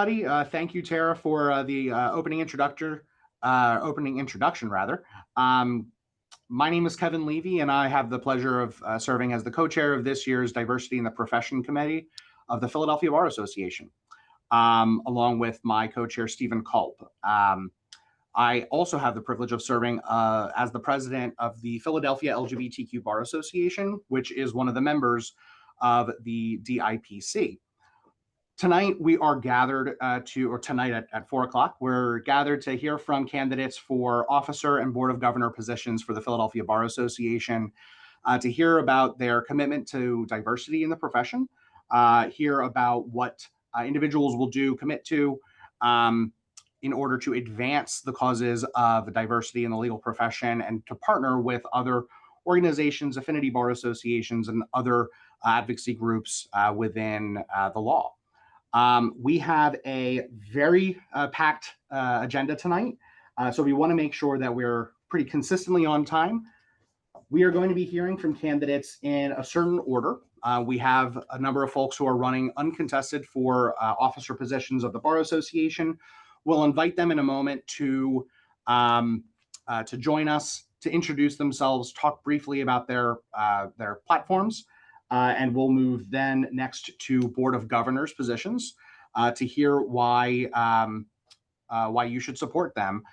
everybody. Thank you, Tara, for the opening introduction. My name is Kevin Levy, and I have the pleasure of serving as the co-chair of this year's Diversity in the Profession Committee of the Philadelphia Bar Association, along with my co-chair, Stephen Culp. I also have the privilege of serving as the president of the Philadelphia LGBTQ Bar Association, which is one of the members of the DIPC. Tonight, we are gathered tonight at 4 o'clock, we're gathered to hear from candidates for officer and board of governor positions for the Philadelphia Bar Association, to hear about their commitment to diversity in the profession, hear about what individuals will commit to in order to advance the causes of diversity in the legal profession and to partner with other organizations, affinity bar associations, and other advocacy groups within the law. We have a very packed agenda tonight, so we want to make sure that we're pretty consistently on time. We are going to be hearing from candidates in a certain order. We have a number of folks who are running uncontested for officer positions of the Bar Association. We'll invite them in a moment to join us, to introduce themselves, talk briefly about their platforms, and we'll move then next to Board of Governors positions to hear why you should support them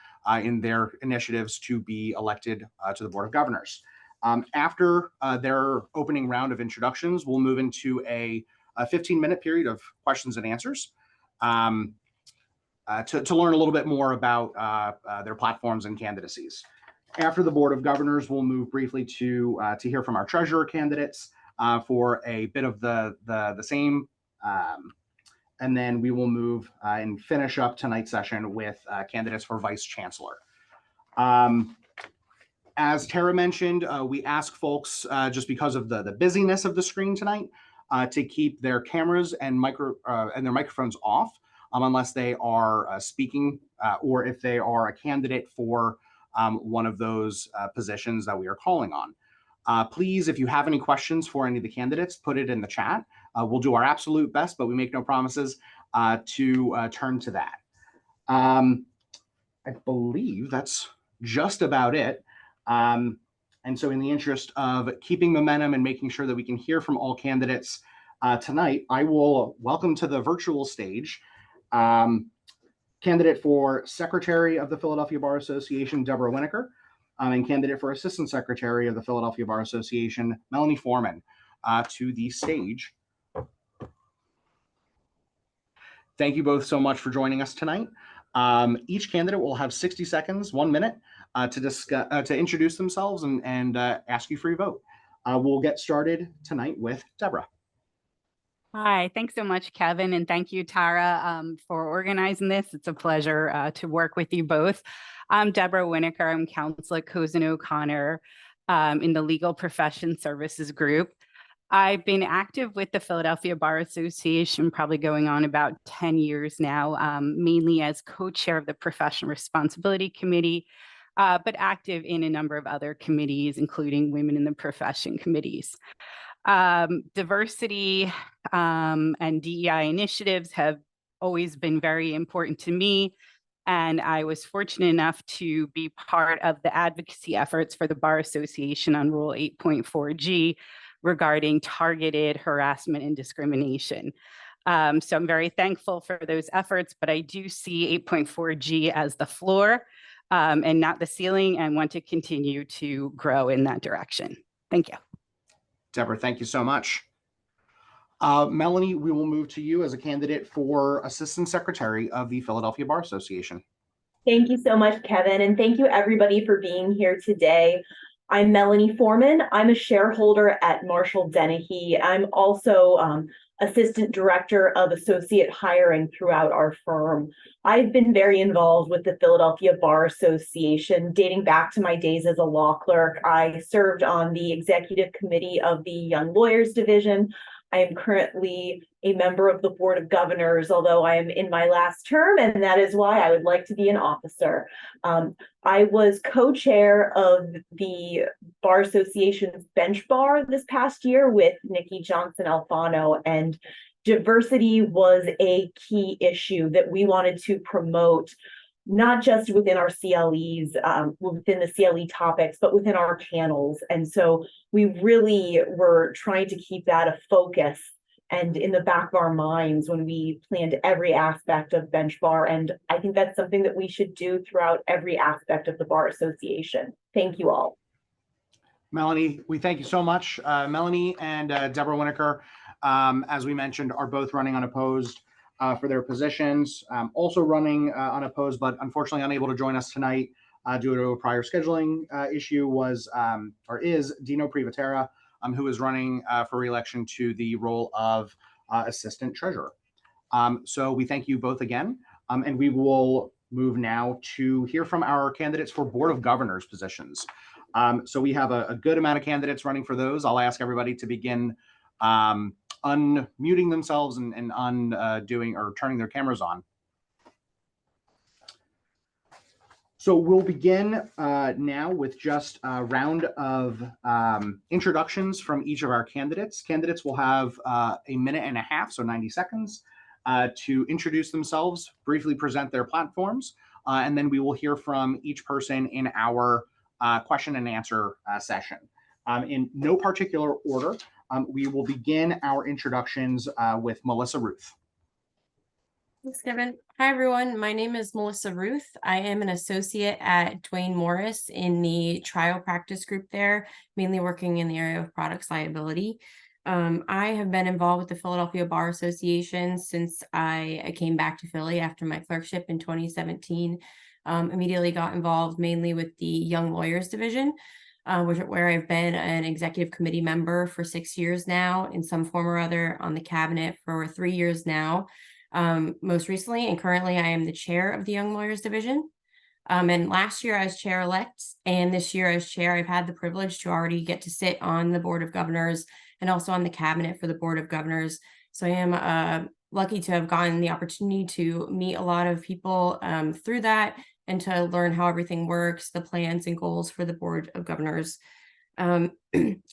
in their initiatives to be elected to the Board of Governors. After their opening round of introductions, we'll move into a 15-minute period of questions and answers to learn a little bit more about their platforms and candidacies. After the Board of Governors, we'll move briefly to hear from our treasurer candidates for a bit of the same, and then we will move and finish up tonight's session with candidates for vice chancellor. As Tara mentioned, we ask folks, just because of the busyness of the screen tonight, to keep their cameras and their microphones off, unless they are speaking or if they are a candidate for one of those positions that we are calling on. Please, if you have any questions for any of the candidates, put it in the chat. We'll do our absolute best, but we make no promises to turn to that. I believe that's just about it. And so in the interest of keeping momentum and making sure that we can hear from all candidates tonight, I will welcome to the virtual stage candidate for Secretary of the Philadelphia Bar Association, Deborah Winokur, and candidate for Assistant Secretary of the Philadelphia Bar Association, Melanie Foreman, to the stage. Thank you both so much for joining us tonight. Each candidate will have 60 seconds, 1 minute, to introduce themselves and ask you for your vote. We'll get started tonight with Deborah. Hi, thanks so much, Kevin, and thank you, Tara, for organizing this. It's a pleasure to work with you both. I'm Deborah Winokur. I'm counsel at Cozen O'Connor in the Legal Profession Services Group. I've been active with the Philadelphia Bar Association, probably going on about 10 years now, mainly as co-chair of the Professional Responsibility Committee, but active in a number of other committees, including Women in the Profession committees. Diversity and DEI initiatives have always been very important to me, and I was fortunate enough to be part of the advocacy efforts for the Bar Association on Rule 8.4G regarding targeted harassment and discrimination. So I'm very thankful for those efforts, but I do see 8.4G as the floor and not the ceiling, and want to continue to grow in that direction. Thank you. Deborah, thank you so much. Melanie, we will move to you as a candidate for Assistant Secretary of the Philadelphia Bar Association. Thank you so much, Kevin, and thank you everybody for being here today. I'm Melanie Foreman. I'm a shareholder at Marshall Dennehy. I'm also Assistant Director of Associate Hiring throughout our firm. I've been very involved with the Philadelphia Bar Association dating back to my days as a law clerk. I served on the executive committee of the Young Lawyers Division. I am currently a member of the Board of Governors, although I am in my last term, and that is why I would like to be an officer. I was co-chair of the Bar Association's bench bar this past year with Nikki Johnson Alfano, and diversity was a key issue that we wanted to promote, not just within our CLEs, within the CLE topics, but within our panels. And so we really were trying to keep that a focus and in the back of our minds when we planned every aspect of bench bar. And I think that's something that we should do throughout every aspect of the Bar Association. Thank you all. Melanie, we thank you so much. Melanie and Deborah Winokur, as we mentioned, are both running unopposed for their positions. Also running unopposed, but unfortunately unable to join us tonight due to a prior scheduling issue is Dino Privatera, who is running for re-election to the role of Assistant Treasurer. So we thank you both again, and we will move now to hear from our candidates for Board of Governors positions. So we have a good amount of candidates running for those. I'll ask everybody to begin unmuting themselves and undoing or turning their cameras on. So we'll begin now with just a round of introductions from each of our candidates. Candidates will have a minute and a half, so 90 seconds, to introduce themselves, briefly present their platforms, and then we will hear from each person in our question and answer session. In no particular order, we will begin our introductions with Melissa Ruth. Thanks, Kevin. Hi, everyone. My name is Melissa Ruth. I am an associate at Duane Morris in the trial practice group there, mainly working in the area of products liability. I have been involved with the Philadelphia Bar Association since I came back to Philly after my clerkship in 2017. Immediately got involved mainly with the Young Lawyers Division, where I've been an executive committee member for 6 years now, in some form or other on the cabinet for 3 years now. Most recently and currently, I am the chair of the Young Lawyers Division. And last year I was chair-elect, and this year as chair, I've had the privilege to already get to sit on the Board of Governors and also on the cabinet for the Board of Governors. So I am lucky to have gotten the opportunity to meet a lot of people through that and to learn how everything works, the plans and goals for the Board of Governors. And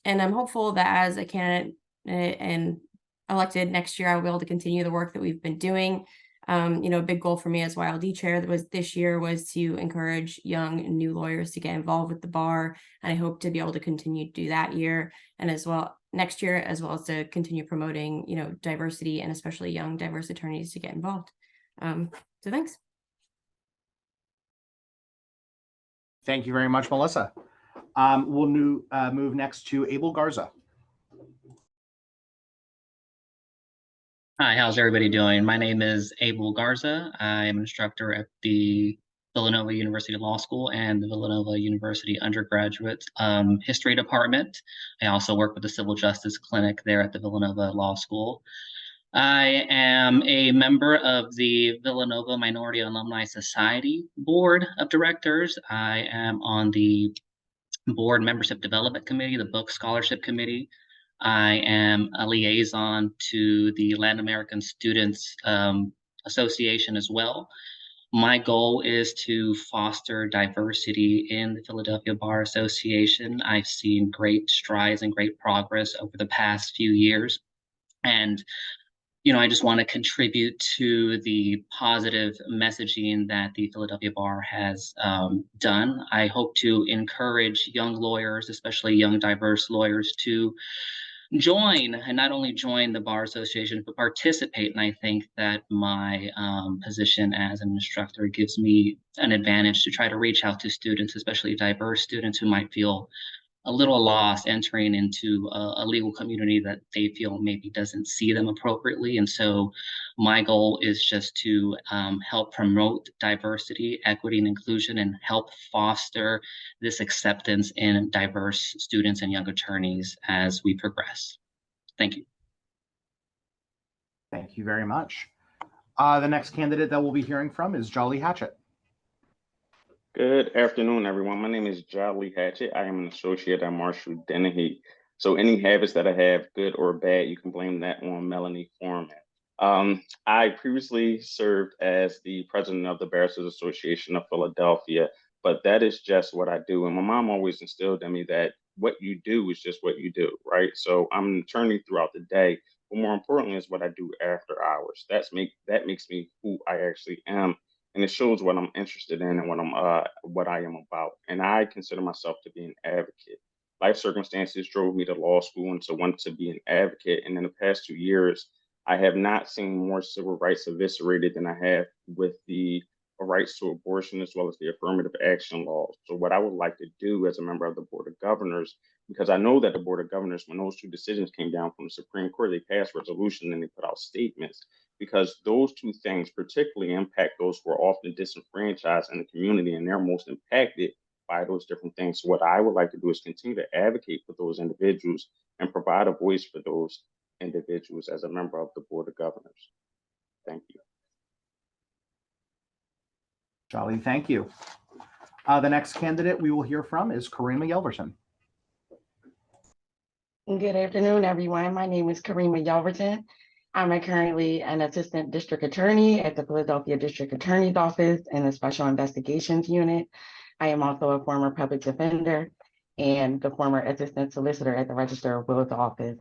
I'm hopeful that as a candidate and elected next year, I'll be able to continue the work that we've been doing. A big goal for me as YLD chair this year was to encourage young and new lawyers to get involved with the bar. And I hope to be able to continue to do that year and as well next year, as well as to continue promoting, diversity and especially young diverse attorneys to get involved. So thanks. Thank you very much, Melissa. We'll move next to Abel Garza. Hi, how's everybody doing? My name is Abel Garza. I'm an instructor at the Villanova University Law School and the Villanova University Undergraduate History Department. I also work with the Civil Justice Clinic there at the Villanova Law School. I am a member of the Villanova Minority Alumni Society Board of Directors. I am on the Board Membership Development Committee, the Book Scholarship Committee. I am a liaison to the Latin American Students Association as well. My goal is to foster diversity in the Philadelphia Bar Association. I've seen great strides and great progress over the past few years. And I just want to contribute to the positive messaging that the Philadelphia Bar has done. I hope to encourage young lawyers, especially young diverse lawyers, to join, and not only join the Bar Association, but participate. And I think that my position as an instructor gives me an advantage to try to reach out to students, especially diverse students who might feel a little lost entering into a legal community that they feel maybe doesn't see them appropriately. And so my goal is just to help promote diversity, equity, and inclusion, and help foster this acceptance in diverse students and young attorneys as we progress. Thank you. Thank you very much. The next candidate that we'll be hearing from is Jolly Hatchett. Good afternoon, everyone. My name is Jolly Hatchett. I am an associate at Marshall Dennehy. So any habits that I have, good or bad, you can blame that on Melanie Foreman. I previously served as the president of the Barristers Association of Philadelphia, but that is just what I do. And my mom always instilled in me that what you do is just what you do, right? So I'm an attorney throughout the day, but more importantly is what I do after hours. That makes me who I actually am, and it shows what I'm interested in and what I am about. And I consider myself to be an advocate. Life circumstances drove me to law school and to want to be an advocate. And in the past 2 years, I have not seen more civil rights eviscerated than I have with the rights to abortion as well as the affirmative action laws. So what I would like to do as a member of the Board of Governors, because I know that the Board of Governors, when those two decisions came down from the Supreme Court, they passed resolution and they put out statements, because those two things particularly impact those who are often disenfranchised in the community and they're most impacted by those different things. So what I would like to do is continue to advocate for those individuals and provide a voice for those individuals as a member of the Board of Governors. Thank you. Jolly, thank you. The next candidate we will hear from is Karima Yelverton. Good afternoon, everyone. My name is Karima Yelverton. I'm currently an assistant district attorney at the Philadelphia District Attorney's Office in the Special Investigations Unit. I am also a former public defender and the former assistant solicitor at the Register of Wills office.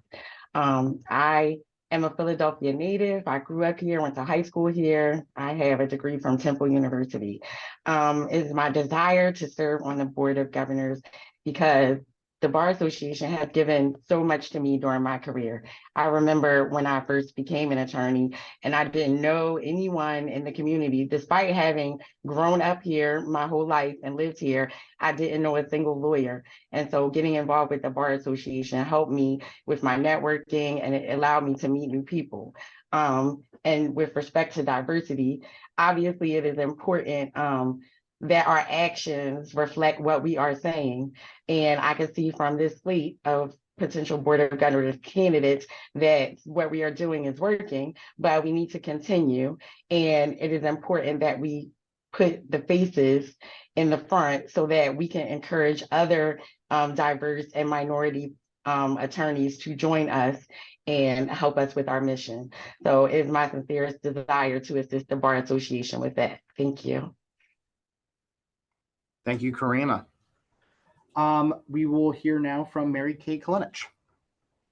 I am a Philadelphia native. I grew up here, went to high school here. I have a degree from Temple University. It's my desire to serve on the Board of Governors because the Bar Association has given so much to me during my career. I remember when I first became an attorney and I didn't know anyone in the community, despite having grown up here my whole life and lived here, I didn't know a single lawyer. And so getting involved with the Bar Association helped me with my networking and it allowed me to meet new people. And with respect to diversity, obviously it is important that our actions reflect what we are saying. And I can see from this slate of potential Board of Governors candidates that what we are doing is working, but we need to continue. And it is important that we put the faces in the front so that we can encourage other diverse and minority attorneys to join us and help us with our mission. So it is my sincerest desire to assist the Bar Association with that. Thank you. Thank you, Karima. We will hear now from Mary Kate Kalinich.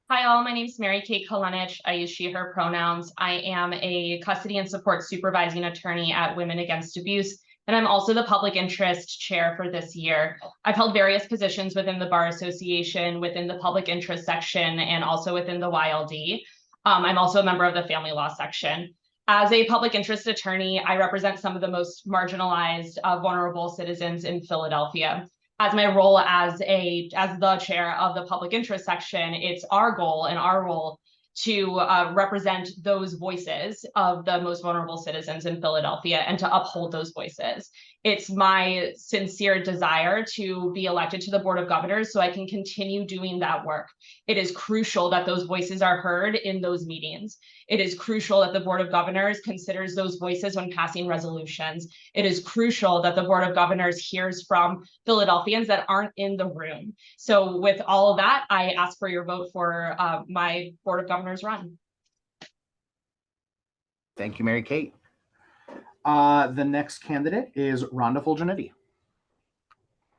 Hi all, my name is Mary Kate Kalinich. I use she, her pronouns. I am a custody and support supervising attorney at Women Against Abuse, and I'm also the public interest chair for this year. I've held various positions within the Bar Association, within the public interest section, and also within the YLD. I'm also a member of the family law section. As a public interest attorney, I represent some of the most marginalized, vulnerable citizens in Philadelphia. As my role as the chair of the public interest section, it's our goal and our role to represent those voices of the most vulnerable citizens in Philadelphia and to uphold those voices. It's my sincere desire to be elected to the Board of Governors so I can continue doing that work. It is crucial that those voices are heard in those meetings. It is crucial that the Board of Governors considers those voices when passing resolutions. It is crucial that the Board of Governors hears from Philadelphians that aren't in the room. So with all of that, I ask for your vote for my Board of Governors run. Thank you, Mary Kate. The next candidate is Rhonda Fulgenetti.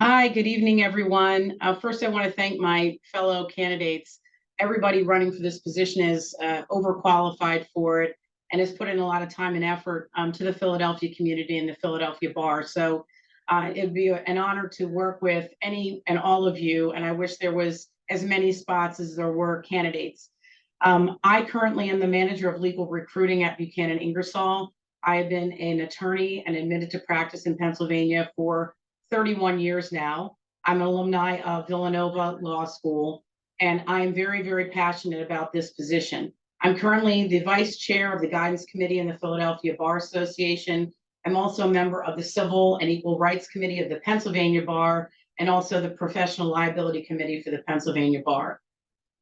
Hi, good evening, everyone. First, I want to thank my fellow candidates. Everybody running for this position is overqualified for it and has put in a lot of time and effort to the Philadelphia community and the Philadelphia Bar. So it'd be an honor to work with any and all of you, and I wish there was as many spots as there were candidates. I currently am the manager of legal recruiting at Buchanan Ingersoll. I have been an attorney and admitted to practice in Pennsylvania for 31 years now. I'm an alumni of Villanova Law School, and I am very, very passionate about this position. I'm currently the vice chair of the guidance committee in the Philadelphia Bar Association. I'm also a member of the Civil and Equal Rights Committee of the Pennsylvania Bar, and also the Professional Liability Committee for the Pennsylvania Bar.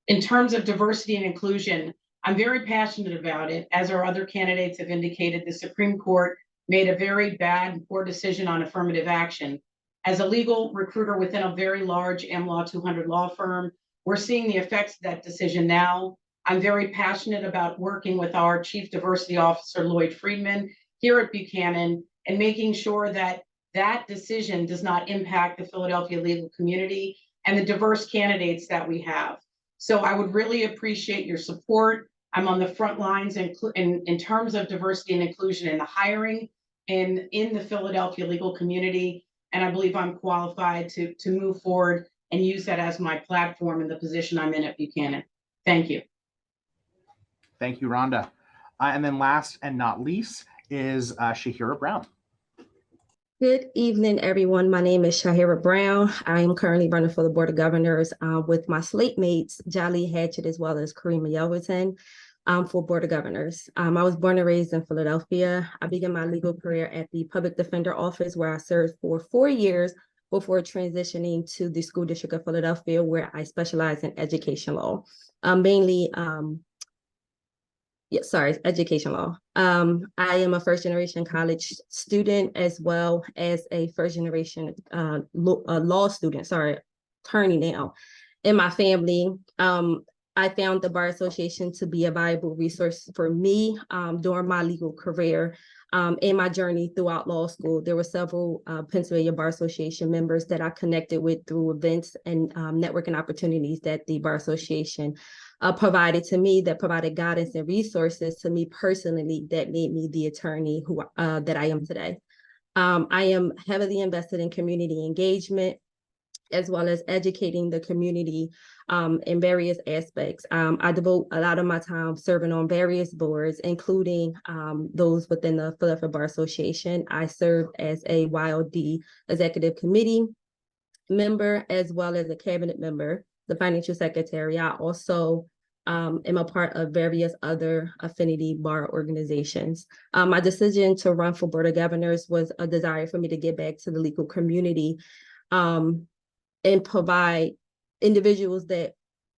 In terms of diversity and inclusion, I'm very passionate about it. As our other candidates have indicated, the Supreme Court made a very bad and poor decision on affirmative action. As a legal recruiter within a very large AmLaw 200 law firm, we're seeing the effects of that decision now. I'm very passionate about working with our Chief Diversity Officer, Lloyd Friedman, here at Buchanan, and making sure that that decision does not impact the Philadelphia legal community and the diverse candidates that we have. So I would really appreciate your support. I'm on the front lines in terms of diversity and inclusion in the hiring and in the Philadelphia legal community. And I believe I'm qualified to move forward and use that as my platform in the position I'm in at Buchanan. Thank you. Thank you, Rhonda. And then last and not least is Shahira Brown. Good evening, everyone. My name is Shahira Brown. I am currently running for the Board of Governors with my slate mates, Jolly Hatchett, as well as Karima Yelverton, for Board of Governors. I was born and raised in Philadelphia. I began my legal career at the Public Defender Office, where I served for 4 years before transitioning to the School District of Philadelphia, where I specialize in education law, mainly education law. I am a first generation college student as well as a first generation law student, attorney now. In my family, I found the Bar Association to be a valuable resource for me during my legal career. In my journey throughout law school, there were several Pennsylvania Bar Association members that I connected with through events and networking opportunities that the Bar Association provided to me, that provided guidance and resources to me personally that made me the attorney that I am today. I am heavily invested in community engagement, as well as educating the community in various aspects. I devote a lot of my time serving on various boards, including those within the Philadelphia Bar Association. I serve as a YLD Executive Committee member, as well as a cabinet member, the financial secretary. I also am a part of various other affinity bar organizations. My decision to run for Board of Governors was a desire for me to get back to the legal community and provide individuals that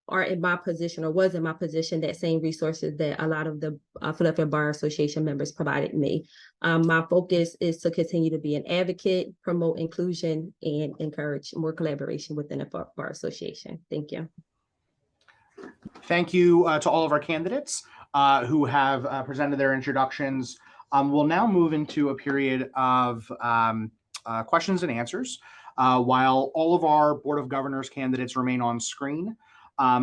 are in my position or was in my position that same resources that a lot of the Philadelphia Bar Association members provided me. My focus is to continue to be an advocate, promote inclusion, and encourage more collaboration within the Bar Association. Thank you. Thank you to all of our candidates who have presented their introductions. We'll now move into a period of questions and answers. While all of our Board of Governors candidates remain on screen,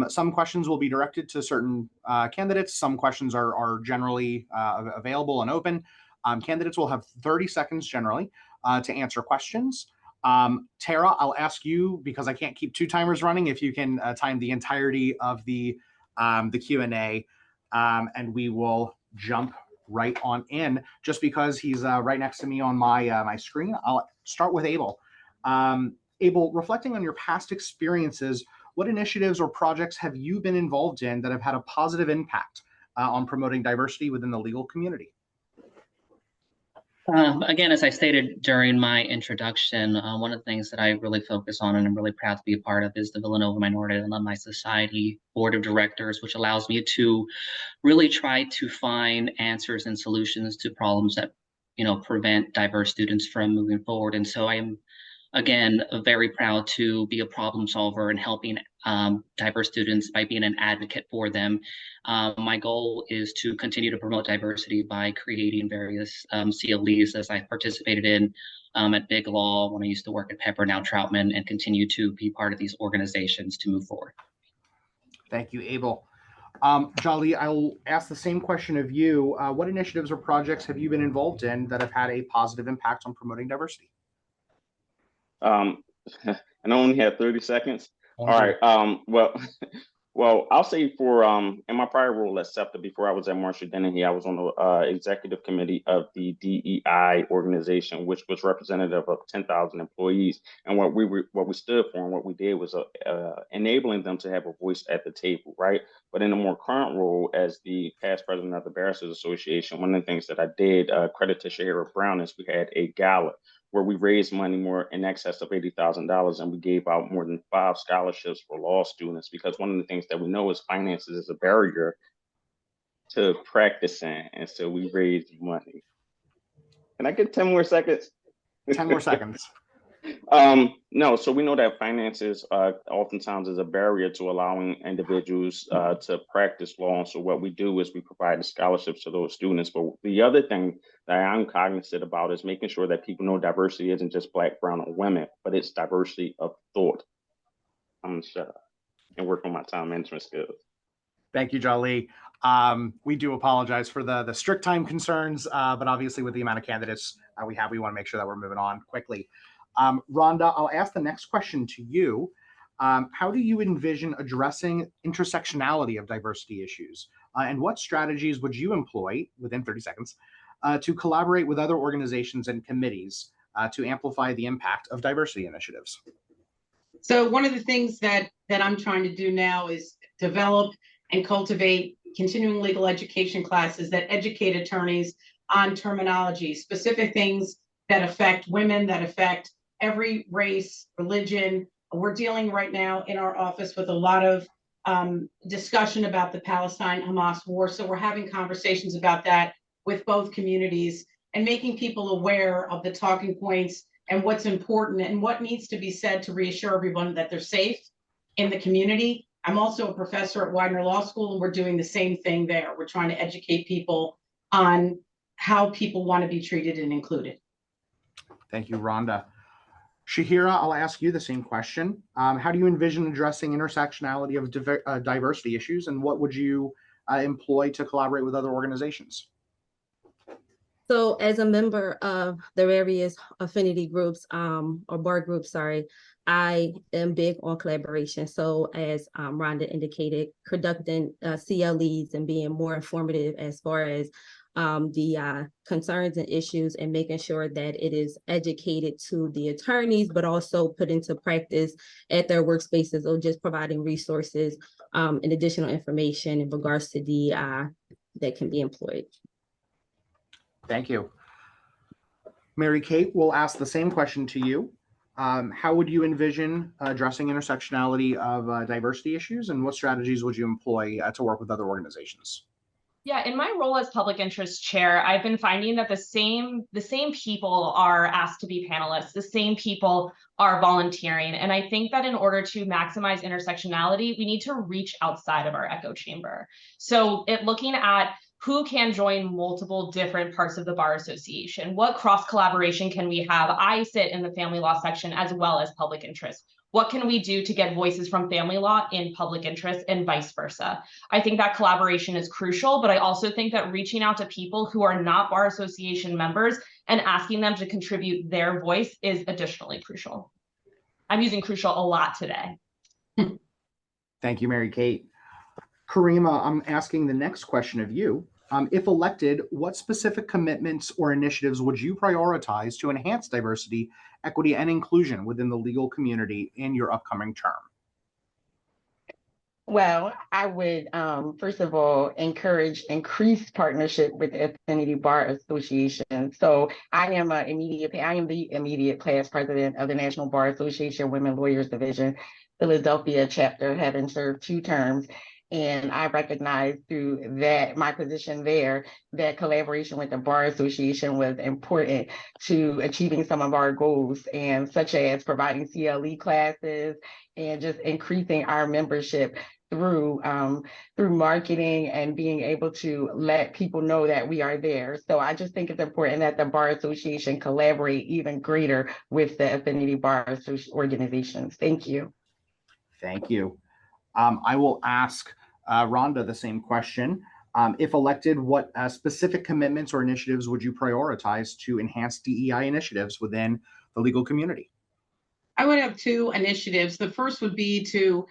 some questions will be directed to certain candidates. Some questions are generally available and open. Candidates will have 30 seconds generally to answer questions. Tara, I'll ask you, because I can't keep 2 timers running, if you can time the entirety of the Q&A, and we will jump right on in. Just because he's right next to me on my screen, I'll start with Abel. Abel, reflecting on your past experiences, what initiatives or projects have you been involved in that have had a positive impact on promoting diversity within the legal community? Again, as I stated during my introduction, one of the things that I really focus on and I'm really proud to be a part of is the Villanova Minority and Alumni Society Board of Directors, which allows me to really try to find answers and solutions to problems that, prevent diverse students from moving forward. And so I am, again, very proud to be a problem solver and helping diverse students by being an advocate for them. My goal is to continue to promote diversity by creating various CLEs, as I participated in at Big Law when I used to work at Pepper, now Troutman, and continue to be part of these organizations to move forward. Thank you, Abel. Jolly, I'll ask the same question of you. What initiatives or projects have you been involved in that have had a positive impact on promoting diversity? And I only have 30 seconds. All right. Well, I'll say for in my prior role at SEPTA, before I was at Marshall Dennehy, I was on the executive committee of the DEI organization, which was representative of 10,000 employees. And what we stood for and what we did was enabling them to have a voice at the table, right? But in a more current role as the past president of the Barristers Association, one of the things that I did, credit to Shahira Brown, is we had a gala where we raised money more in excess of $80,000, and we gave out more than 5 scholarships for law students, because one of the things that we know is finances is a barrier to practicing, and so we raised money. Can I get 10 more seconds? 10 more seconds. No, so we know that finances oftentimes is a barrier to allowing individuals to practice law. And so what we do is we provide the scholarships to those students. But the other thing that I'm cognizant about is making sure that people know diversity isn't just Black, brown, or women, but it's diversity of thought. I'm gonna shut up and work on my time management skills. Thank you, Jolly. We do apologize for the strict time concerns, but obviously with the amount of candidates we have, we want to make sure that we're moving on quickly. Rhonda, I'll ask the next question to you. How do you envision addressing intersectionality of diversity issues? And what strategies would you employ, within 30 seconds, to collaborate with other organizations and committees to amplify the impact of diversity initiatives? So one of the things that I'm trying to do now is develop and cultivate continuing legal education classes that educate attorneys on terminology, specific things that affect women, that affect every race, religion. We're dealing right now in our office with a lot of discussion about the Palestine-Hamas war. So we're having conversations about that with both communities and making people aware of the talking points and what's important and what needs to be said to reassure everyone that they're safe in the community. I'm also a professor at Widener Law School, and we're doing the same thing there. We're trying to educate people on how people want to be treated and included. Thank you, Rhonda. Shahira, I'll ask you the same question. How do you envision addressing intersectionality of diversity issues, and what would you employ to collaborate with other organizations? So as a member of the various affinity groups, or bar groups, sorry, I am big on collaboration. So as Rhonda indicated, conducting CLEs and being more informative as far as the concerns and issues, and making sure that it is educated to the attorneys, but also put into practice at their workspaces, or just providing resources and additional information in regards to DEI that can be employed. Thank you. Mary Kate, we'll ask the same question to you. How would you envision addressing intersectionality of diversity issues, and what strategies would you employ to work with other organizations? Yeah, in my role as public interest chair, I've been finding that the same people are asked to be panelists, the same people are volunteering. And I think that in order to maximize intersectionality, we need to reach outside of our echo chamber. So looking at who can join multiple different parts of the Bar Association, what cross collaboration can we have? I sit in the family law section as well as public interest. What can we do to get voices from family law in public interest and vice versa? I think that collaboration is crucial, but I also think that reaching out to people who are not Bar Association members and asking them to contribute their voice is additionally crucial. I'm using crucial a lot today. Thank you, Mary Kate. Karima, I'm asking the next question of you. If elected, what specific commitments or initiatives would you prioritize to enhance diversity, equity, and inclusion within the legal community in your upcoming term? Well, I would, first of all, encourage increased partnership with the Affinity Bar Association. So I am the immediate past president of the National Bar Association Women Lawyers Division, Philadelphia chapter, having served 2 terms. And I recognize through that, my position there, that collaboration with the Bar Association was important to achieving some of our goals, and such as providing CLE classes and just increasing our membership through marketing and being able to let people know that we are there. So I just think it's important that the Bar Association collaborate even greater with the Affinity Bar organizations. Thank you. Thank you. I will ask Rhonda the same question. If elected, what specific commitments or initiatives would you prioritize to enhance DEI initiatives within the legal community? I would have 2 initiatives. The first would be to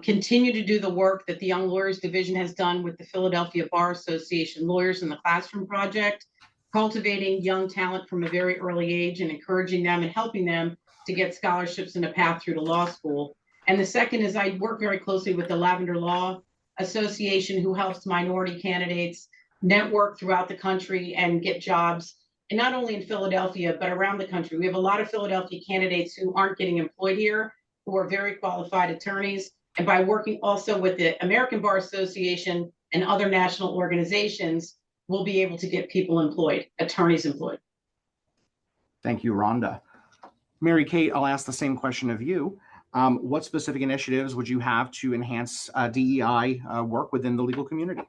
continue to do the work that the Young Lawyers Division has done with the Philadelphia Bar Association Lawyers in the Classroom Project, cultivating young talent from a very early age and encouraging them and helping them to get scholarships and a path through to law school. And the second is I work very closely with the Lavender Law Association, who helps minority candidates network throughout the country and get jobs, and not only in Philadelphia, but around the country. We have a lot of Philadelphia candidates who aren't getting employed here, who are very qualified attorneys. And by working also with the American Bar Association and other national organizations, we'll be able to get people employed, attorneys employed. Thank you, Rhonda. Mary Kate, I'll ask the same question of you. What specific initiatives would you have to enhance DEI work within the legal community?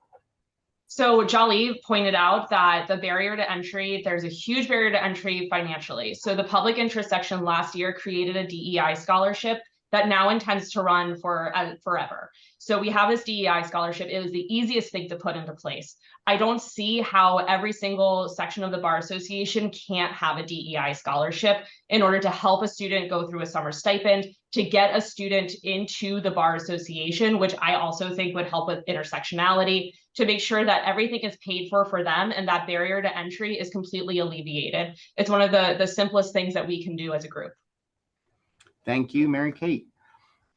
So Jolly pointed out that the barrier to entry, there's a huge barrier to entry financially. So the public interest section last year created a DEI scholarship that now intends to run for forever. So we have this DEI scholarship. It was the easiest thing to put into place. I don't see how every single section of the Bar Association can't have a DEI scholarship in order to help a student go through a summer stipend, to get a student into the Bar Association, which I also think would help with intersectionality, to make sure that everything is paid for them and that barrier to entry is completely alleviated. It's one of the simplest things that we can do as a group. Thank you, Mary Kate.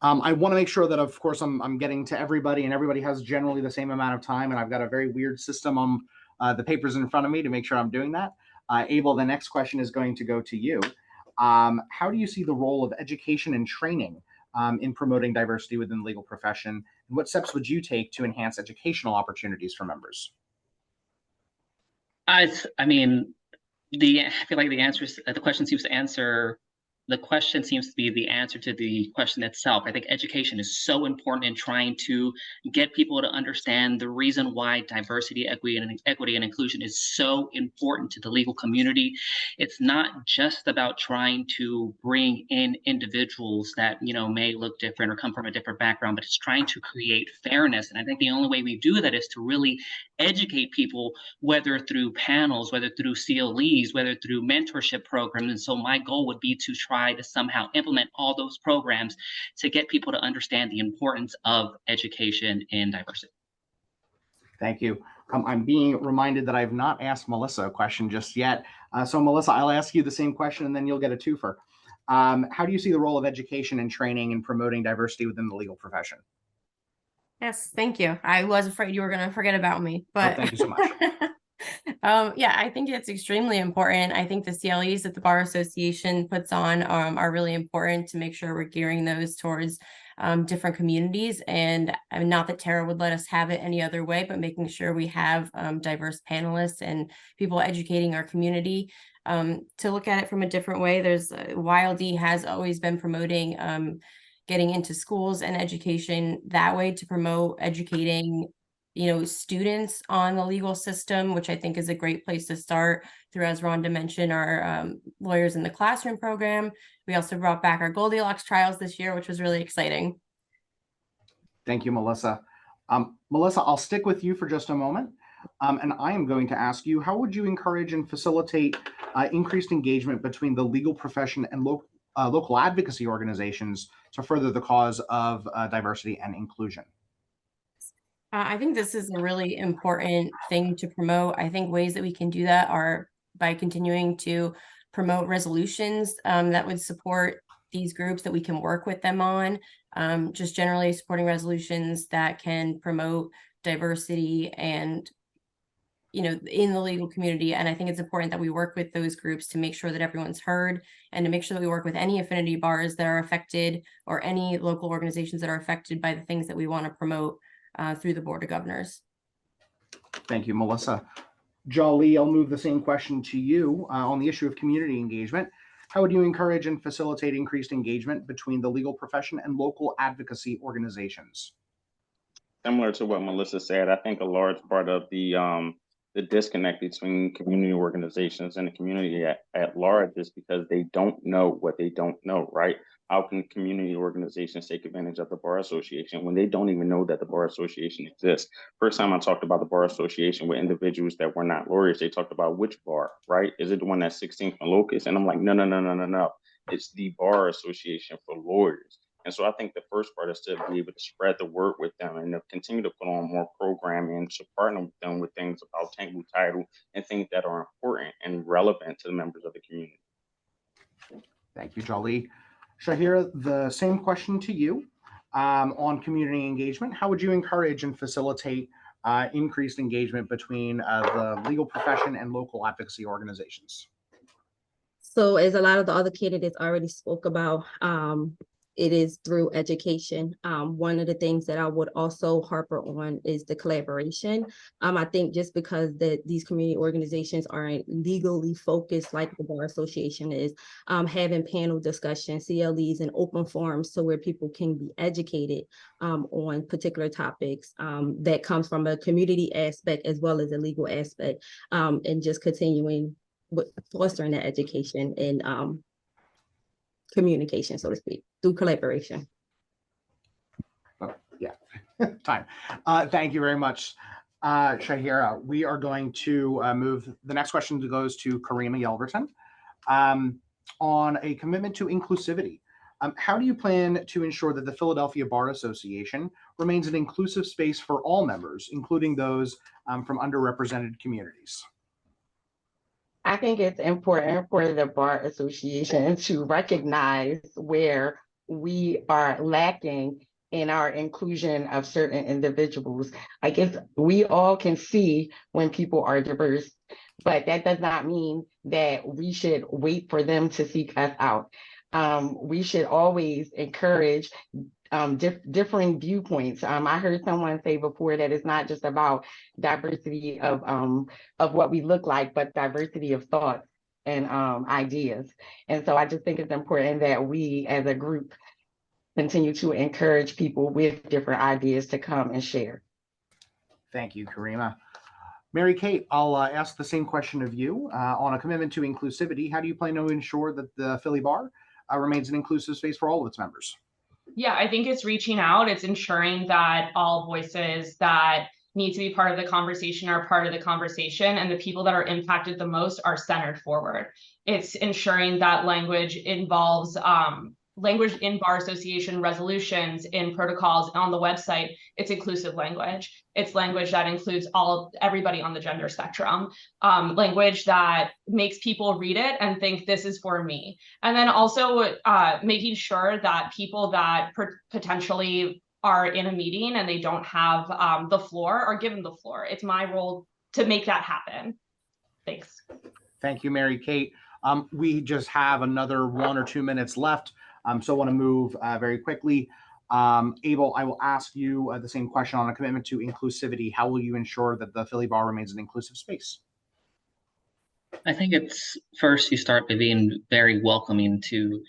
I want to make sure that, of course, I'm getting to everybody, and everybody has generally the same amount of time, and I've got a very weird system on the papers in front of me to make sure I'm doing that. Abel, the next question is going to go to you. How do you see the role of education and training in promoting diversity within the legal profession, and what steps would you take to enhance educational opportunities for members? I mean, I feel like the question seems to answer. The question seems to be the answer to the question itself. I think education is so important in trying to get people to understand the reason why diversity, equity, and inclusion is so important to the legal community. It's not just about trying to bring in individuals that, you know, may look different or come from a different background, but it's trying to create fairness. And I think the only way we do that is to really educate people, whether through panels, whether through CLEs, whether through mentorship programs. And so my goal would be to try to somehow implement all those programs to get people to understand the importance of education in diversity. Thank you. I'm being reminded that I've not asked Melissa a question just yet. So Melissa, I'll ask you the same question and then you'll get a twofer. How do you see the role of education and training in promoting diversity within the legal profession? Yes, thank you. I was afraid you were going to forget about me, but thank you so much. Yeah, I think it's extremely important. I think the CLEs that the Bar Association puts on are really important to make sure we're gearing those towards different communities. And I mean, not that Tara would let us have it any other way, but making sure we have diverse panelists and people educating our community. To look at it from a different way, there's YLD has always been promoting getting into schools and education that way to promote educating, you know, students on the legal system, which I think is a great place to start through, as Rhonda mentioned, our lawyers in the classroom program. We also brought back our Goldilocks trials this year, which was really exciting. Thank you, Melissa. Melissa, I'll stick with you for just a moment. And I am going to ask you, how would you encourage and facilitate increased engagement between the legal profession and local advocacy organizations to further the cause of diversity and inclusion? I think this is a really important thing to promote. I think ways that we can do that are by continuing to promote resolutions that would support these groups that we can work with them on. Just generally supporting resolutions that can promote diversity and, you know, in the legal community. And I think it's important that we work with those groups to make sure that everyone's heard, and to make sure that we work with any affinity bars that are affected or any local organizations that are affected by the things that we want to promote through the Board of Governors. Thank you, Melissa. Jolly, I'll move the same question to you on the issue of community engagement. How would you encourage and facilitate increased engagement between the legal profession and local advocacy organizations? Similar to what Melissa said, I think a large part of the disconnect between community organizations and the community at large is because they don't know what they don't know, right? How can community organizations take advantage of the Bar Association when they don't even know that the Bar Association exists? First time I talked about the Bar Association with individuals that were not lawyers, they talked about which bar, right? Is it the one that's 16th and Locust? And I'm like, no. It's the Bar Association for lawyers. And so I think the first part is to be able to spread the word with them and to continue to put on more programming, to partner with them with things about tangible title and things that are important and relevant to the members of the community. Thank you, Jolly. Shahira, the same question to you on community engagement. How would you encourage and facilitate increased engagement between the legal profession and local advocacy organizations? So as a lot of the other candidates already spoke about, it is through education. One of the things that I would also harp on is the collaboration. I think just because these community organizations aren't legally focused like the Bar Association is, having panel discussions, CLEs, and open forums so where people can be educated on particular topics that comes from a community aspect as well as a legal aspect, and just continuing with fostering that education and communication, so to speak, through collaboration. Oh, yeah, time. Thank you very much, Shahira. We are going to move. The next question goes to Karima Yelverton on a commitment to inclusivity. How do you plan to ensure that the Philadelphia Bar Association remains an inclusive space for all members, including those from underrepresented communities? I think it's important for the Bar Association to recognize where we are lacking in our inclusion of certain individuals. I guess we all can see when people are diverse, but that does not mean that we should wait for them to seek us out. We should always encourage differing viewpoints. I heard someone say before that it's not just about diversity of what we look like, but diversity of thoughts and ideas. And so I just think it's important that we as a group continue to encourage people with different ideas to come and share. Thank you, Karima. Mary Kate, I'll ask the same question of you. On a commitment to inclusivity, how do you plan to ensure that the Philly Bar remains an inclusive space for all of its members? Yeah, I think it's reaching out. It's ensuring that all voices that need to be part of the conversation are part of the conversation, and the people that are impacted the most are centered forward. It's ensuring that language involves language in bar association resolutions, in protocols, on the website. It's inclusive language. It's language that includes everybody on the gender spectrum, language that makes people read it and think this is for me. And then also making sure that people that potentially are in a meeting and they don't have the floor are given the floor. It's my role to make that happen. Thanks. Thank you, Mary Kate. We just have another 1 or 2 minutes left. So I want to move very quickly. Abel, I will ask you the same question on a commitment to inclusivity. How will you ensure that the Philly Bar remains an inclusive space? I think it's first you start by being very welcoming to,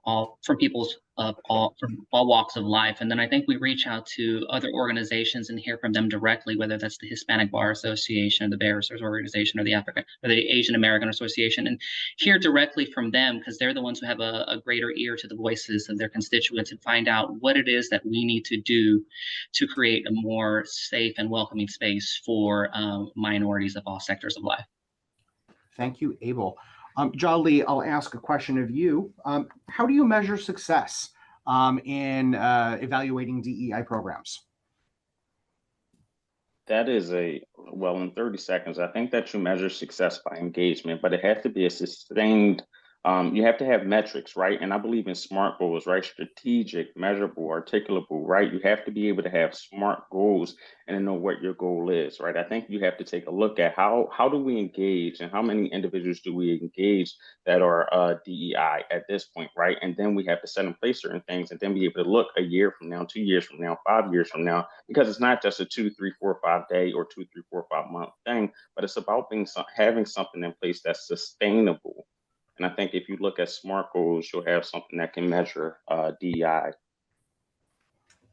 all from people's from all walks of life. And then I think we reach out to other organizations and hear from them directly, whether that's the Hispanic Bar Association, the Barristers Organization, or the Asian American Association, and hear directly from them, because they're the ones who have a greater ear to the voices of their constituents and find out what it is that we need to do to create a more safe and welcoming space for minorities of all sectors of life. Thank you, Abel. Jolly, I'll ask a question of you. How do you measure success in evaluating DEI programs? That is well, in 30 seconds, I think that you measure success by engagement, but it has to be a sustained, you have to have metrics, right? And I believe in SMART goals, right? Strategic, measurable, articulable, right? You have to be able to have SMART goals and know what your goal is, right? I think you have to take a look at how do we engage and how many individuals do we engage that are DEI at this point, right? And then we have to set in place certain things and then be able to look a year from now, 2 years from now, 5 years from now, because it's not just a 2, 3, 4, 5 day or 2, 3, 4, 5 month thing, but it's about having something in place that's sustainable. And I think if you look at SMART goals, you'll have something that can measure DEI.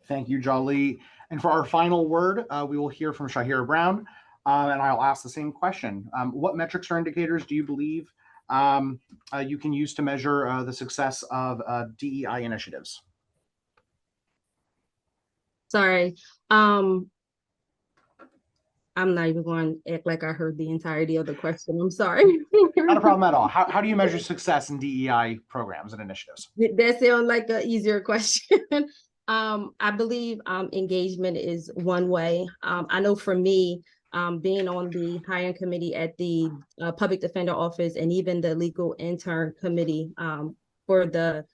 Thank you, Jolly. And for our final word, we will hear from Shahira Brown, and I'll ask the same question. What metrics or indicators do you believe you can use to measure the success of DEI initiatives? Sorry. I'm not even going to act like I heard the entirety of the question. I'm sorry. Not a problem at all. How do you measure success in DEI programs and initiatives? That sounds like an easier question. I believe engagement is one way. I know for me, being on the hiring committee at the Public Defender Office and even the legal intern committee for the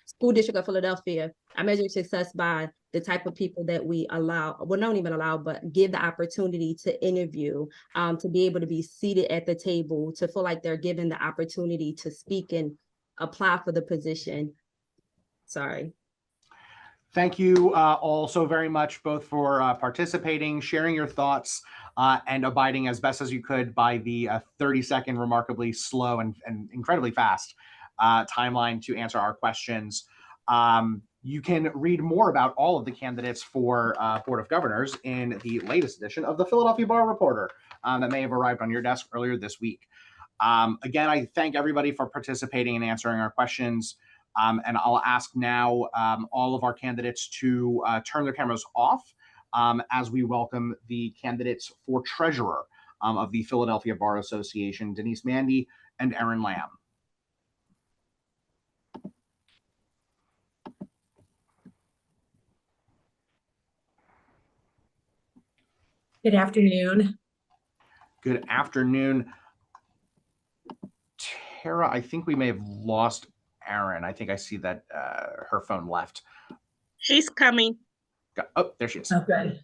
School District of Philadelphia, I measure success by the type of people that we allow, well, don't even allow, but give the opportunity to interview, to be able to be seated at the table, to feel like they're given the opportunity to speak and apply for the position. Sorry. Thank you all so very much, both for participating, sharing your thoughts, and abiding as best as you could by the 30-second, remarkably slow and incredibly fast timeline to answer our questions. You can read more about all of the candidates for Board of Governors in the latest edition of the Philadelphia Bar Reporter that may have arrived on your desk earlier this week. Again, I thank everybody for participating and answering our questions. And I'll ask now all of our candidates to turn their cameras off as we welcome the candidates for treasurer of the Philadelphia Bar Association, Denise Mandy and Erin Lamb. Good afternoon. Good afternoon. Tara, I think we may have lost Erin. I think I see that her phone left. She's coming. Oh, there she is. Okay.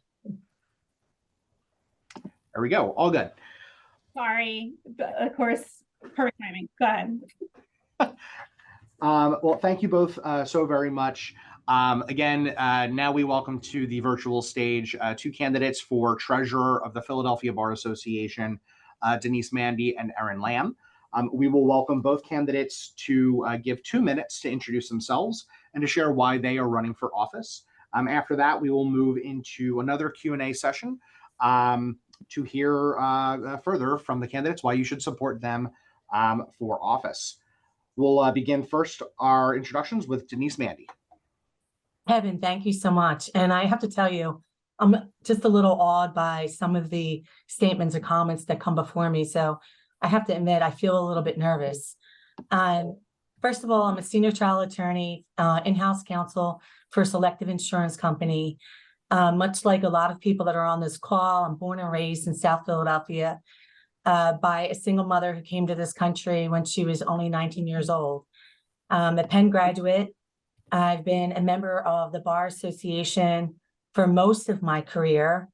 There we go. All good. Sorry, but of course, perfect timing. Go ahead. Well, thank you both so very much. Again, now we welcome to the virtual stage two candidates for treasurer of the Philadelphia Bar Association, Denise Mandy and Erin Lamb. We will welcome both candidates to give 2 minutes to introduce themselves and to share why they are running for office. After that, we will move into another Q&A session to hear further from the candidates why you should support them for office. We'll begin first our introductions with Denise Mandy. Kevin, thank you so much. And I have to tell you, I'm just a little awed by some of the statements or comments that come before me. So I have to admit, I feel a little bit nervous. First of all, I'm a senior trial attorney, in-house counsel for a selective insurance company. Much like a lot of people that are on this call, I'm born and raised in South Philadelphia by a single mother who came to this country when she was only 19 years old. A Penn graduate. I've been a member of the Bar Association for most of my career,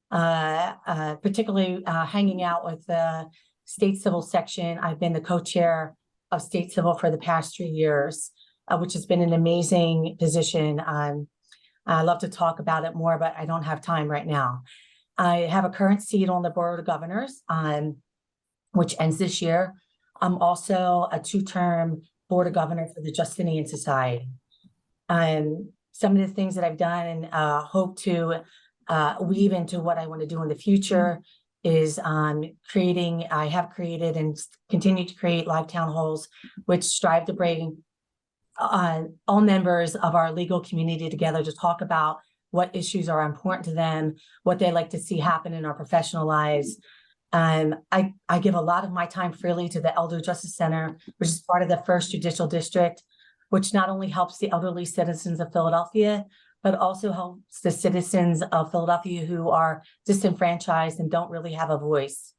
particularly hanging out with the State Civil section. I've been the co-chair of State Civil for the past 3 years, which has been an amazing position. I love to talk about it more, but I don't have time right now. I have a current seat on the Board of Governors, which ends this year. I'm also a 2-term Board of Governor for the Justinian Society. Some of the things that I've done and hope to weave into what I want to do in the future is I have created and continue to create live town halls, which strive to bring all members of our legal community together to talk about what issues are important to them, what they like to see happen in our professional lives. I give a lot of my time freely to the Elder Justice Center, which is part of the 1st Judicial District, which not only helps the elderly citizens of Philadelphia, but also helps the citizens of Philadelphia who are disenfranchised and don't really have a voice.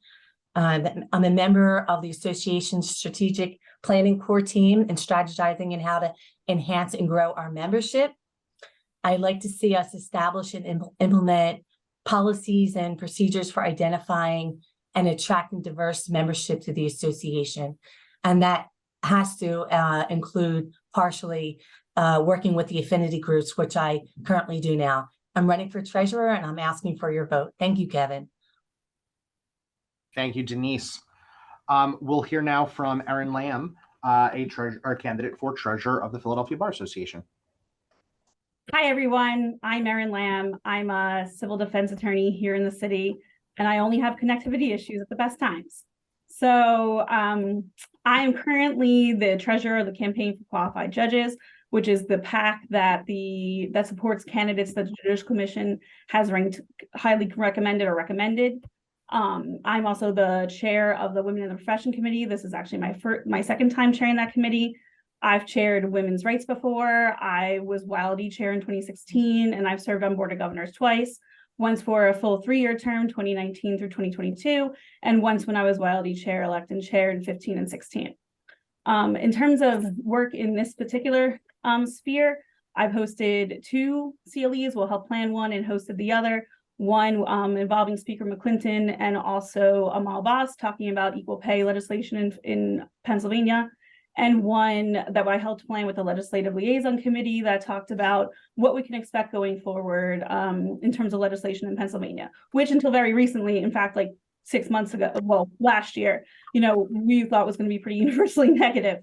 I'm a member of the association's strategic planning core team and strategizing in how to enhance and grow our membership. I'd like to see us establish and implement policies and procedures for identifying and attracting diverse membership to the association. And that has to include partially working with the affinity groups, which I currently do now. I'm running for treasurer and I'm asking for your vote. Thank you, Kevin. Thank you, Denise. We'll hear now from Erin Lamb, a candidate for treasurer of the Philadelphia Bar Association. Hi, everyone. I'm Erin Lamb. I'm a civil defense attorney here in the city, and I only have connectivity issues at the best times. So I am currently the treasurer of the Campaign for Qualified Judges, which is the PAC that supports candidates that the Judicial Commission has ranked highly recommended or recommended. I'm also the chair of the Women in the Profession Committee. This is actually my second time chairing that committee. I've chaired women's rights before. I was WILD chair in 2016, and I've served on Board of Governors twice. Once for a full 3-year term, 2019 through 2022, and once when I was WILD chair, elect and chair in 15 and 16. In terms of work in this particular sphere, I've hosted 2 CLEs, we'll help plan one, and hosted the other. One involving Speaker McClinton and also Amal Boss talking about equal pay legislation in Pennsylvania. And one that I helped plan with the Legislative Liaison Committee that talked about what we can expect going forward in terms of legislation in Pennsylvania, which until very recently, in fact, like 6 months ago, well, last year, we thought was going to be pretty universally negative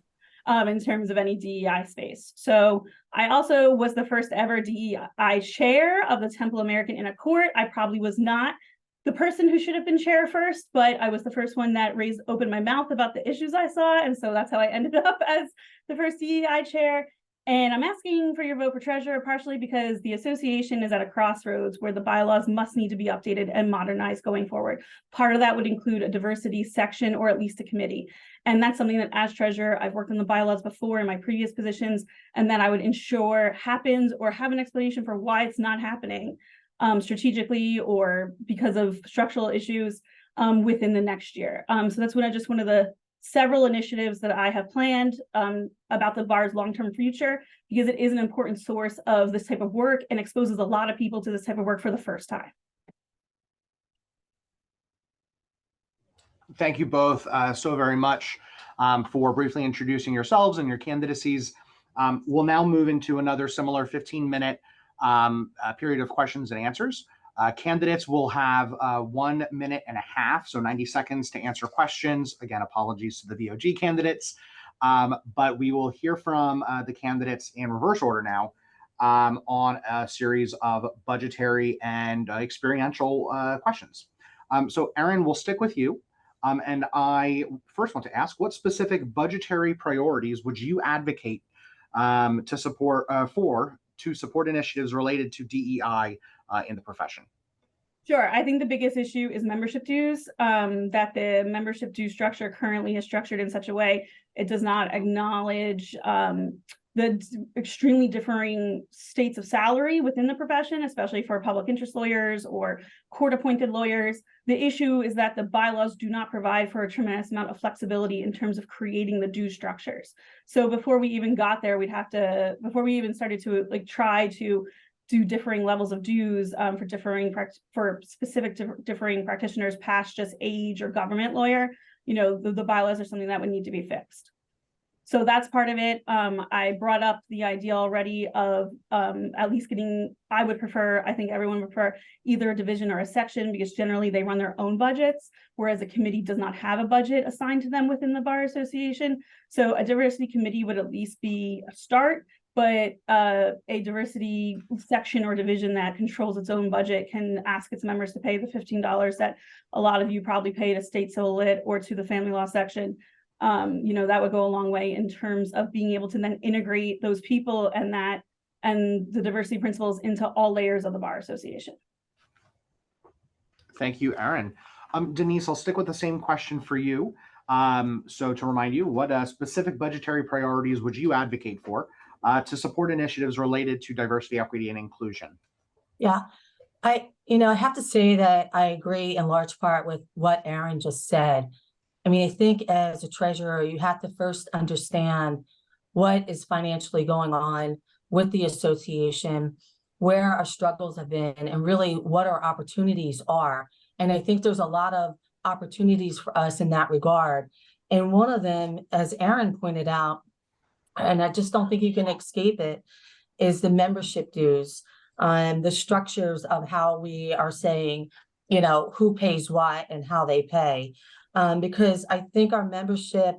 in terms of any DEI space. So I also was the first ever DEI chair of the Temple American Inner Court. I probably was not the person who should have been chair first, but I was the first one that opened my mouth about the issues I saw. And so that's how I ended up as the first DEI chair. And I'm asking for your vote for treasurer partially because the association is at a crossroads where the bylaws must need to be updated and modernized going forward. Part of that would include a diversity section or at least a committee. And that's something that as treasurer, I've worked on the bylaws before in my previous positions, and that I would ensure happens or have an explanation for why it's not happening strategically or because of structural issues within the next year. So that's one of the several initiatives that I have planned about the bar's long-term future, because it is an important source of this type of work and exposes a lot of people to this type of work for the first time. Thank you both so very much for briefly introducing yourselves and your candidacies. We'll now move into another similar 15-minute period of questions and answers. Candidates will have 1 minute and a half, so 90 seconds to answer questions. Again, apologies to the VOG candidates, but we will hear from the candidates in reverse order now on a series of budgetary and experiential questions. So Erin, we'll stick with you. And I first want to ask, what specific budgetary priorities would you advocate to support initiatives related to DEI in the profession? Sure. I think the biggest issue is membership dues, that the membership due structure currently is structured in such a way it does not acknowledge the extremely differing states of salary within the profession, especially for public interest lawyers or court-appointed lawyers. The issue is that the bylaws do not provide for a tremendous amount of flexibility in terms of creating the due structures. So before we even got there, before we even started to try to do differing levels of dues for specific differing practitioners past just age or government lawyer, the bylaws are something that would need to be fixed. So that's part of it. I brought up the idea already of at least I think everyone would prefer either a division or a section, because generally they run their own budgets, whereas a committee does not have a budget assigned to them within the Bar Association. So a diversity committee would at least be a start, but a diversity section or division that controls its own budget can ask its members to pay the $15 that a lot of you probably pay to state civil lit or to the family law section. That would go a long way in terms of being able to then integrate those people and the diversity principles into all layers of the Bar Association. Thank you, Erin. Denise, I'll stick with the same question for you. So to remind you, what specific budgetary priorities would you advocate for to support initiatives related to diversity, equity, and inclusion? Yeah, I have to say that I agree in large part with what Erin just said. I mean, I think as a treasurer, you have to first understand what is financially going on with the association, where our struggles have been, and really what our opportunities are. And I think there's a lot of opportunities for us in that regard. And one of them, as Erin pointed out, and I just don't think you can escape it, is the membership dues, the structures of how we are saying, who pays what and how they pay. Because I think our membership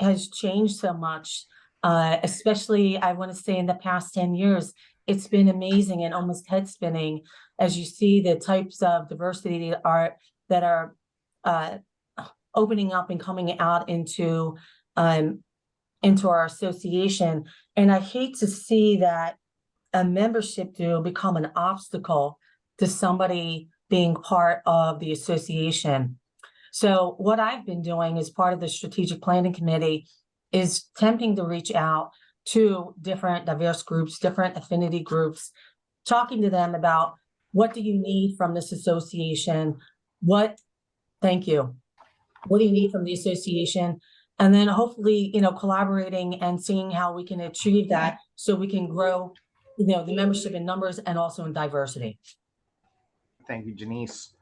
has changed so much, especially I want to say in the past 10 years, it's been amazing and almost head spinning as you see the types of diversity that are opening up and coming out into our association. And I hate to see that a membership due become an obstacle to somebody being part of the association. So what I've been doing as part of the strategic planning committee is attempting to reach out to different diverse groups, different affinity groups, talking to them about what do you need from this association? Thank you. What do you need from the association? And then hopefully, collaborating and seeing how we can achieve that so we can grow, the membership in numbers and also in diversity. Thank you, Janice.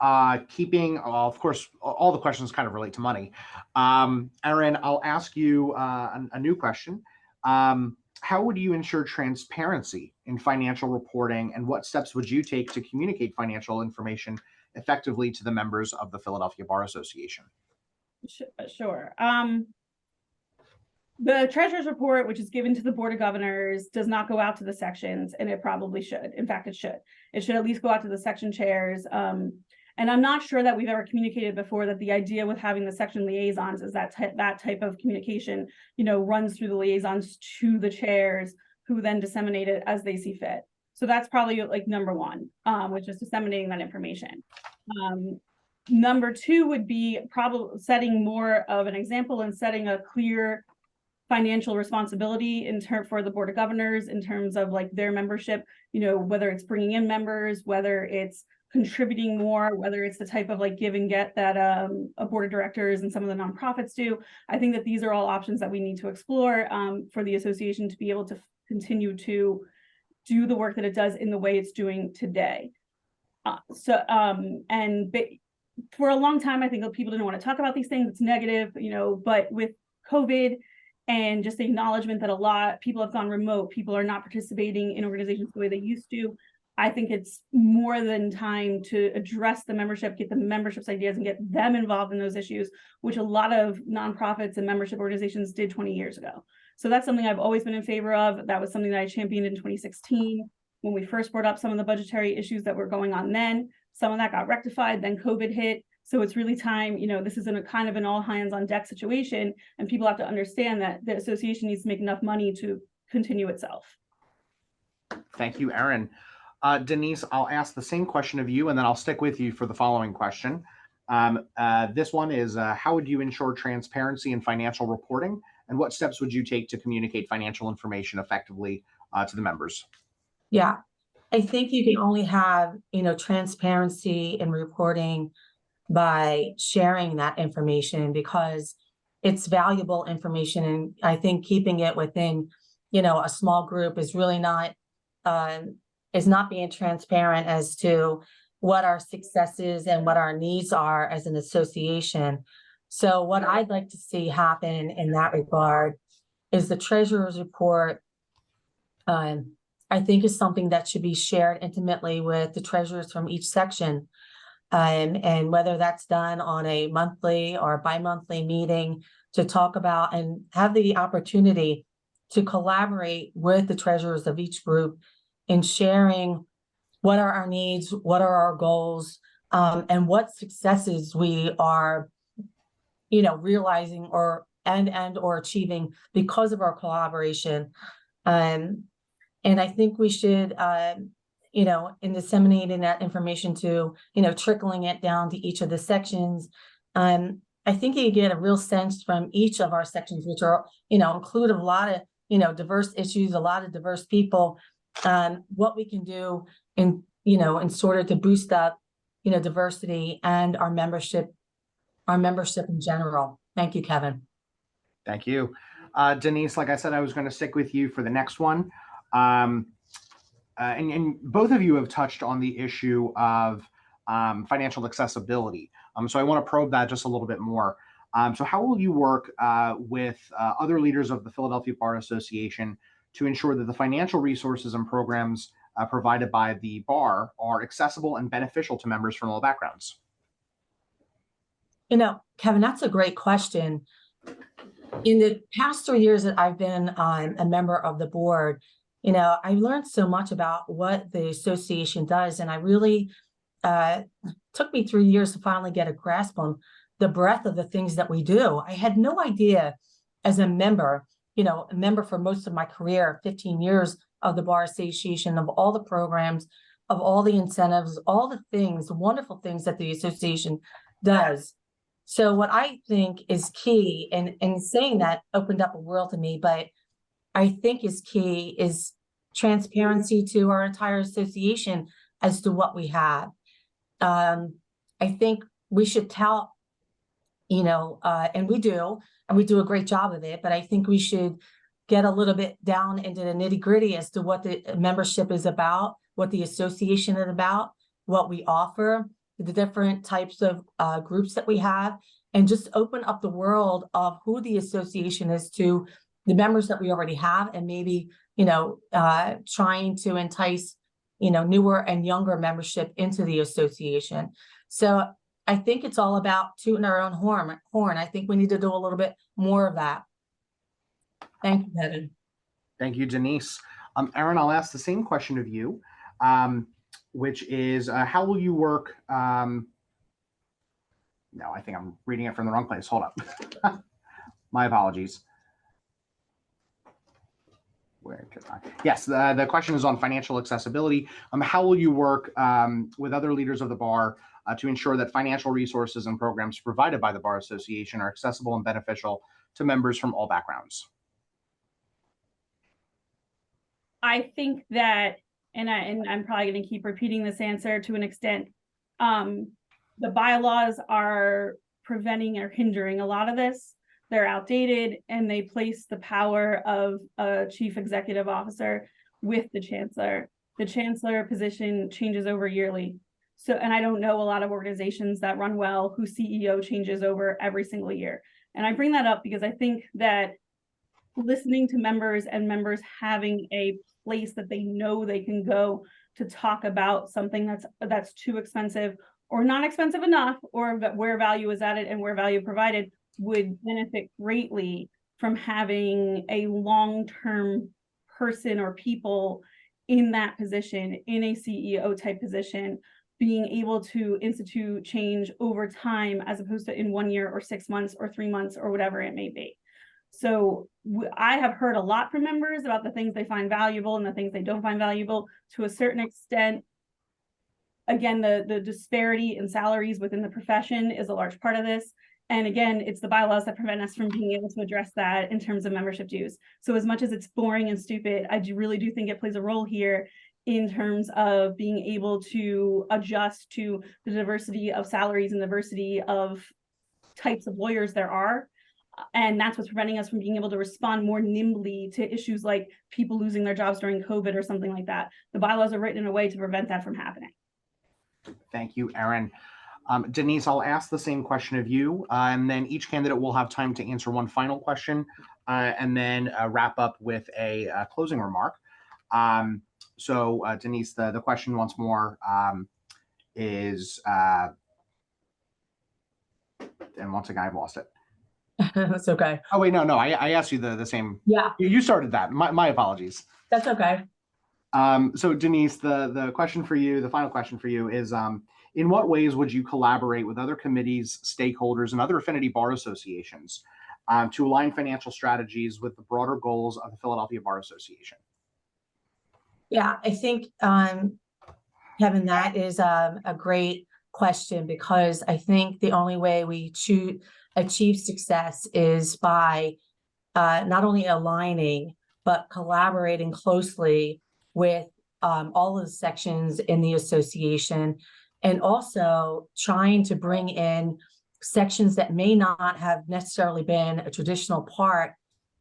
Of course, all the questions kind of relate to money. Erin, I'll ask you a new question. How would you ensure transparency in financial reporting, and what steps would you take to communicate financial information effectively to the members of the Philadelphia Bar Association? Sure. The treasurer's report, which is given to the Board of Governors, does not go out to the sections, and it probably should. In fact, it should. It should at least go out to the section chairs. And I'm not sure that we've ever communicated before that the idea with having the section liaisons is that that type of communication, runs through the liaisons to the chairs, who then disseminate it as they see fit. So that's probably like number one, which is disseminating that information. Number two would be probably setting more of an example and setting a clear financial responsibility for the Board of Governors in terms of like their membership, whether it's bringing in members, whether it's contributing more, whether it's the type of like give and get that a board of directors and some of the nonprofits do. I think that these are all options that we need to explore for the association to be able to continue to do the work that it does in the way it's doing today. For a long time, I think people didn't want to talk about these things. It's negative, but with COVID and just the acknowledgement that a lot of people have gone remote, people are not participating in organizations the way they used to. I think it's more than time to address the membership, get the membership's ideas and get them involved in those issues, which a lot of nonprofits and membership organizations did 20 years ago. So that's something I've always been in favor of. That was something that I championed in 2016 when we first brought up some of the budgetary issues that were going on then. Some of that got rectified, then COVID hit. So it's really time, this is a kind of an all hands on deck situation, and people have to understand that the association needs to make enough money to continue itself. Thank you, Erin. Denise, I'll ask the same question of you, and then I'll stick with you for the following question. This one is, how would you ensure transparency in financial reporting, and what steps would you take to communicate financial information effectively to the members? Yeah, I think you can only have, transparency in reporting by sharing that information, because it's valuable information. And I think keeping it within, a small group is really not, is not being transparent as to what our successes and what our needs are as an association. So what I'd like to see happen in that regard is the treasurer's report, I think is something that should be shared intimately with the treasurers from each section. And whether that's done on a monthly or bi-monthly meeting to talk about and have the opportunity to collaborate with the treasurers of each group in sharing what are our needs, what are our goals, and what successes we are, realizing or achieving because of our collaboration. And I think we should, in disseminating that information to, trickling it down to each of the sections. I think you get a real sense from each of our sections, which are, include a lot of, diverse issues, a lot of diverse people, what we can do in sort of to boost up, diversity and our membership in general. Thank you, Kevin. Thank you. Denise, like I said, I was going to stick with you for the next one. And both of you have touched on the issue of financial accessibility. So I want to probe that just a little bit more. So how will you work with other leaders of the Philadelphia Bar Association to ensure that the financial resources and programs provided by the bar are accessible and beneficial to members from all backgrounds? Kevin, that's a great question. In the past 3 years that I've been a member of the board, I learned so much about what the association does, and I really took me 3 years to finally get a grasp on the breadth of the things that we do. I had no idea as a member, a member for most of my career, 15 years of the Bar Association, of all the programs, of all the incentives, all the things, the wonderful things that the association does. So what I think is key, and saying that opened up a world to me, but I think is key is transparency to our entire association as to what we have. I think we should tell, and we do a great job of it, but I think we should get a little bit down into the nitty-gritty as to what the membership is about, what the association is about, what we offer, the different types of groups that we have, and just open up the world of who the association is to the members that we already have, and maybe, trying to entice, newer and younger membership into the association. So I think it's all about tooting our own horn. I think we need to do a little bit more of that. Thank you, Kevin. Thank you, Denise. Erin, I'll ask the same question of you, which is how will you work No, I think I'm reading it from the wrong place. Hold up. My apologies. Where could I? Yes, the question is on financial accessibility. How will you work with other leaders of the bar to ensure that financial resources and programs provided by the Bar Association are accessible and beneficial to members from all backgrounds? I think that, and I'm probably going to keep repeating this answer to an extent, the bylaws are preventing or hindering a lot of this. They're outdated and they place the power of a chief executive officer with the chancellor. The chancellor position changes over yearly. So, and I don't know a lot of organizations that run well whose CEO changes over every single year. And I bring that up because I think that listening to members and members having a place that they know they can go to talk about something that's too expensive or not expensive enough, or where value is added and where value provided, would benefit greatly from having a long-term person or people in that position, in a CEO type position, being able to institute change over time as opposed to in 1 year or 6 months or 3 months or whatever it may be. So I have heard a lot from members about the things they find valuable and the things they don't find valuable. To a certain extent, again, the disparity in salaries within the profession is a large part of this. And again, it's the bylaws that prevent us from being able to address that in terms of membership dues. So as much as it's boring and stupid, I really do think it plays a role here in terms of being able to adjust to the diversity of salaries and diversity of types of lawyers there are. And that's what's preventing us from being able to respond more nimbly to issues like people losing their jobs during COVID or something like that. The bylaws are written in a way to prevent that from happening. Thank you, Erin. Denise, I'll ask the same question of you, and then each candidate will have time to answer one final question, and then wrap up with a closing remark. So Denise, the question once more is, and once again, I've lost it. That's okay. Oh, wait, no, I asked you the same. Yeah. You started that. My apologies. That's okay. So Denise, the question for you, the final question for you is, in what ways would you collaborate with other committees, stakeholders, and other affinity bar associations to align financial strategies with the broader goals of the Philadelphia Bar Association? Yeah, I think, Kevin, that is a great question, because I think the only way we achieve success is by not only aligning, but collaborating closely with all of the sections in the association, and also trying to bring in sections that may not have necessarily been a traditional part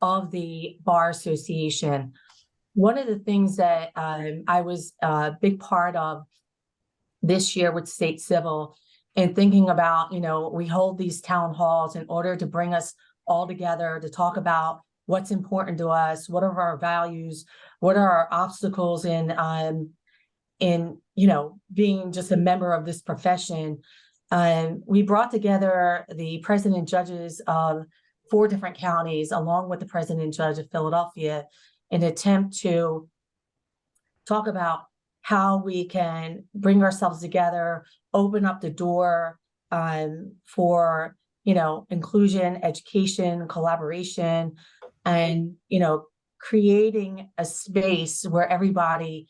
of the Bar Association. One of the things that I was a big part of this year with State Civil, and thinking about, we hold these town halls in order to bring us all together to talk about what's important to us, what are our values, what are our obstacles in being just a member of this profession. We brought together the president judges of 4 different counties, along with the president judge of Philadelphia, in an attempt to talk about how we can bring ourselves together, open up the door for, inclusion, education, collaboration, and, creating a space where everybody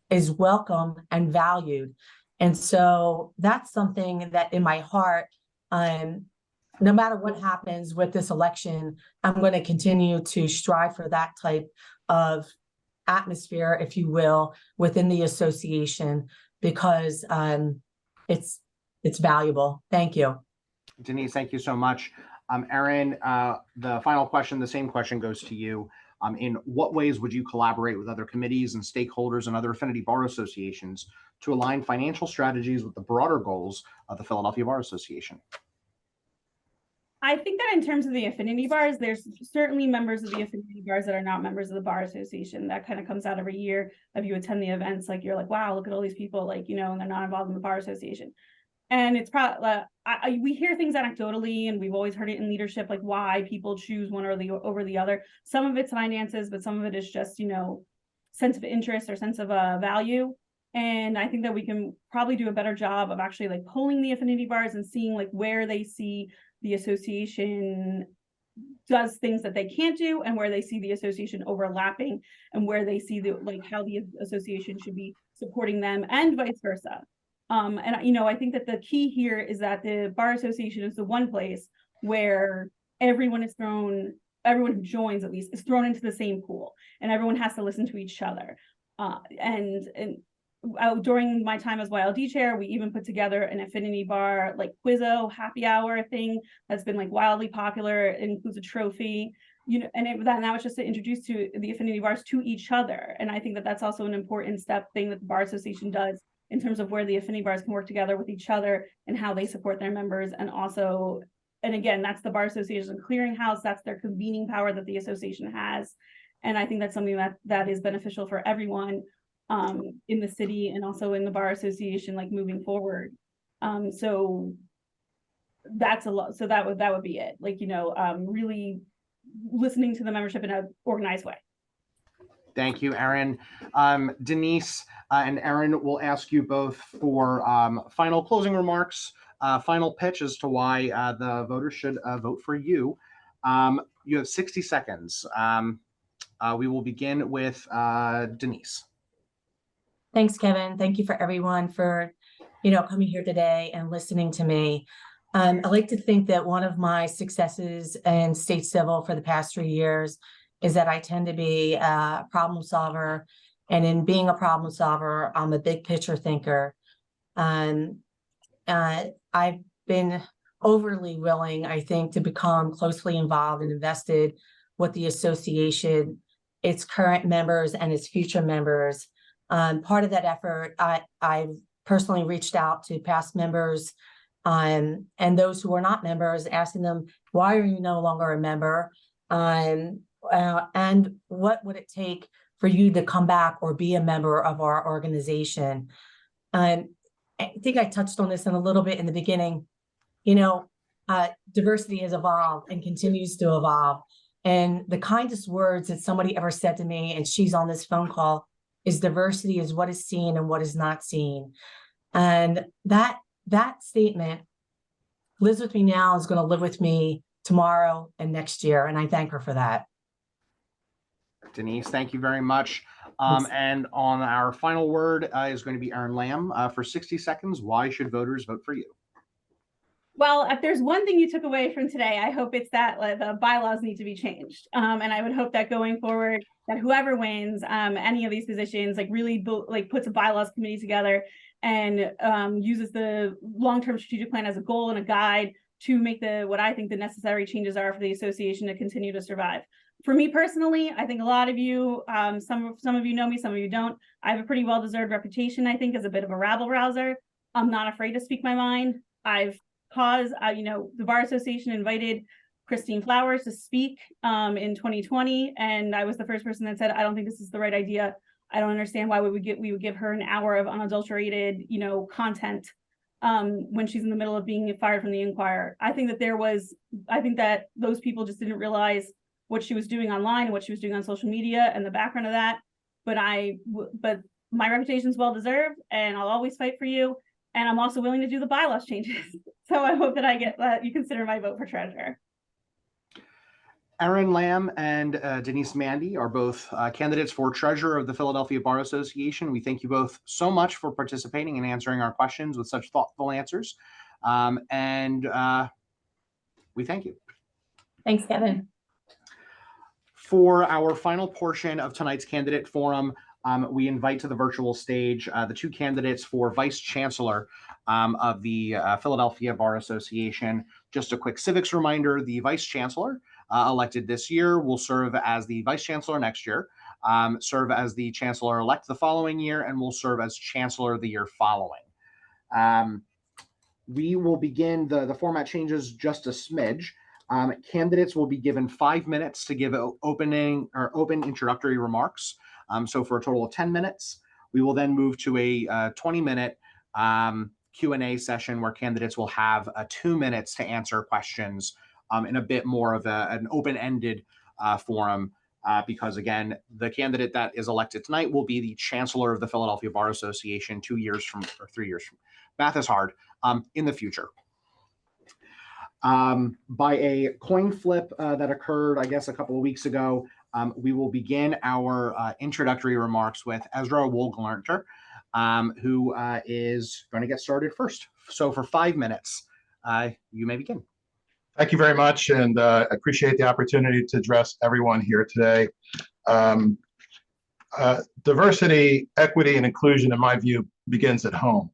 is welcome and valued. And so that's something that in my heart, no matter what happens with this election, I'm going to continue to strive for that type of atmosphere, if you will, within the association, because it's valuable. Thank you. Denise, thank you so much. Erin, the final question, the same question goes to you. In what ways would you collaborate with other committees and stakeholders and other affinity bar associations to align financial strategies with the broader goals of the Philadelphia Bar Association? I think that in terms of the affinity bars, there's certainly members of the affinity bars that are not members of the Bar Association. That kind of comes out every year. If you attend the events, you're like, wow, look at all these people, and they're not involved in the Bar Association. And it's probably, we hear things anecdotally, and we've always heard it in leadership, like why people choose one over the other. Some of it's finances, but some of it is just, sense of interest or sense of value. And I think that we can probably do a better job of actually like polling the affinity bars and seeing like where they see the association does things that they can't do and where they see the association overlapping and where they see the like how the association should be supporting them and vice versa. And you know, I think that the key here is that the bar association is the one place where everyone who joins at least is thrown into the same pool, and everyone has to listen to each other. During my time as YLD chair, we even put together an affinity bar like Quizzo happy hour thing that's been like wildly popular. It includes a trophy, you know, and that was just to introduce to the affinity bars to each other. And I think that that's also an important thing that the Bar Association does in terms of where the affinity bars can work together with each other and how they support their members. And also, and again, that's the Bar Association clearinghouse. That's their convening power that the association has. And I think that's something that is beneficial for everyone in the city and also in the Bar Association, like moving forward. So that's a lot. So that would be it. Like, you know, really listening to the membership in an organized way. Thank you, Erin. Denise and Erin will ask you both for final closing remarks, final pitch as to why the voters should vote for you. You have 60 seconds. We will begin with Denise. Thanks, Kevin. Thank you for everyone for, you know, coming here today and listening to me. I like to think that one of my successes in state civil for the past 3 years is that I tend to be a problem solver. And in being a problem solver, I'm a big picture thinker. I've been overly willing, I think, to become closely involved and invested with the association, its current members and its future members. Part of that effort, I've personally reached out to past members and those who are not members, asking them, why are you no longer a member? And what would it take for you to come back or be a member of our organization? I think I touched on this in a little bit in the beginning. You know, diversity has evolved and continues to evolve. And the kindest words that somebody ever said to me, and she's on this phone call, is diversity is what is seen and what is not seen. And that statement lives with me now, is going to live with me tomorrow and next year. And I thank her for that. Denise, thank you very much. And on our final word is going to be Erin Lamb for 60 seconds. Why should voters vote for you? Well, if there's one thing you took away from today, I hope it's that the bylaws need to be changed. And I would hope that going forward, that whoever wins any of these positions, like really puts a bylaws committee together and uses the long-term strategic plan as a goal and a guide to make what I think the necessary changes are for the association to continue to survive. For me personally, I think a lot of you, some of you know me, some of you don't. I have a pretty well-deserved reputation, I think, as a bit of a rabble rouser. I'm not afraid to speak my mind. You know, the Bar Association invited Christine Flowers to speak in 2020, and I was the first person that said, I don't think this is the right idea. I don't understand why we would give her an hour of unadulterated, you know, content when she's in the middle of being fired from the Inquirer. I think that those people just didn't realize what she was doing online and what she was doing on social media and the background of that. But my reputation is well deserved, and I'll always fight for you. And I'm also willing to do the bylaws changes. So I hope that you consider my vote for treasurer. Erin Lamb and Denise Mandy are both candidates for treasurer of the Philadelphia Bar Association. We thank you both so much for participating and answering our questions with such thoughtful answers. And we thank you. Thanks, Kevin. For our final portion of tonight's candidate forum, we invite to the virtual stage the two candidates for Vice Chancellor of the Philadelphia Bar Association. Just a quick civics reminder, the Vice Chancellor elected this year will serve as the Vice Chancellor next year, serve as the Chancellor-elect the following year, and will serve as Chancellor the year following. We will begin, the format changes just a smidge. Candidates will be given 5 minutes to give open introductory remarks. So for a total of 10 minutes, we will then move to a 20-minute Q&A session where candidates will have 2 minutes to answer questions in a bit more of an open-ended forum because again, the candidate that is elected tonight will be the Chancellor of the Philadelphia Bar Association 2 years from, or 3 years from, math is hard, in the future. By a coin flip that occurred, I guess, a couple of weeks ago, we will begin our introductory remarks with Ezra Wohlgelerter, who is going to get started first. So for 5 minutes, you may begin. Thank you very much, and I appreciate the opportunity to address everyone here today. Diversity, equity, and inclusion, in my view, begins at home.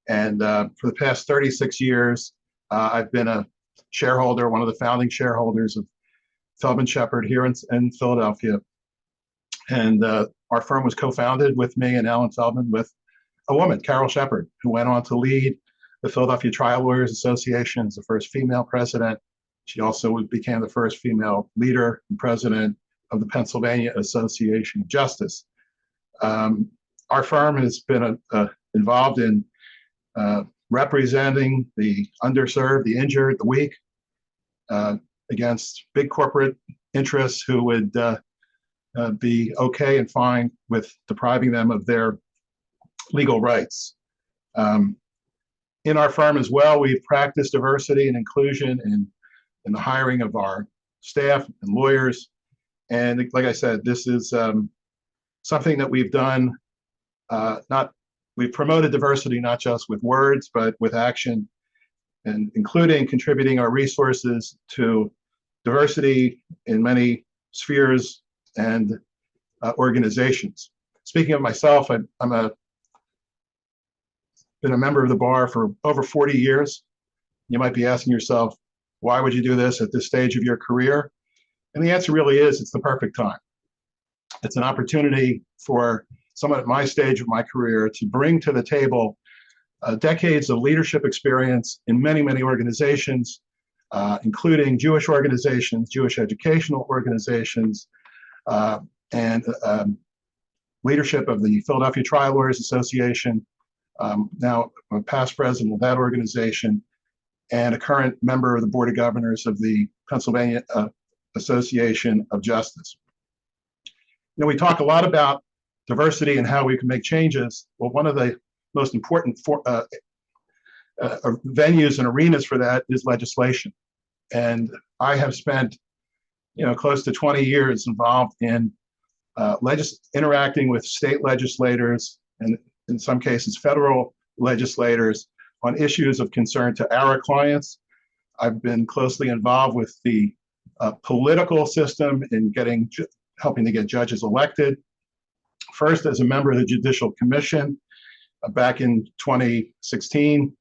And for the past 36 years, I've been a shareholder, one of the founding shareholders of Feldman Shepard here in Philadelphia. And our firm was co-founded with me and Alan Feldman with a woman, Carol Shepard, who went on to lead the Philadelphia Trial Lawyers Association as the first female president. She also became the first female leader and president of the Pennsylvania Association of Justice. Our firm has been involved in representing the underserved, the injured, the weak, against big corporate interests who would be okay and fine with depriving them of their legal rights. In our firm as well, we've practiced diversity and inclusion in the hiring of our staff and lawyers. And like I said, this is something that we've done, we've promoted diversity not just with words, but with action, and including contributing our resources to diversity in many spheres and organizations. Speaking of myself, I'm been a member of the bar for over 40 years. You might be asking yourself, why would you do this at this stage of your career? And the answer really is, it's the perfect time. It's an opportunity for someone at my stage of my career to bring to the table decades of leadership experience in many, many organizations, including Jewish organizations, Jewish educational organizations, and leadership of the Philadelphia Trial Lawyers Association. Now I'm a past president of that organization and a current member of the Board of Governors of the Pennsylvania Association of Justice. You know, we talk a lot about diversity and how we can make changes. Well, one of the most important venues and arenas for that is legislation. And I have spent, close to 20 years involved in interacting with state legislators and in some cases federal legislators on issues of concern to our clients. I've been closely involved with the political system in helping to get judges elected. First, as a member of the Judicial Commission back in 2016,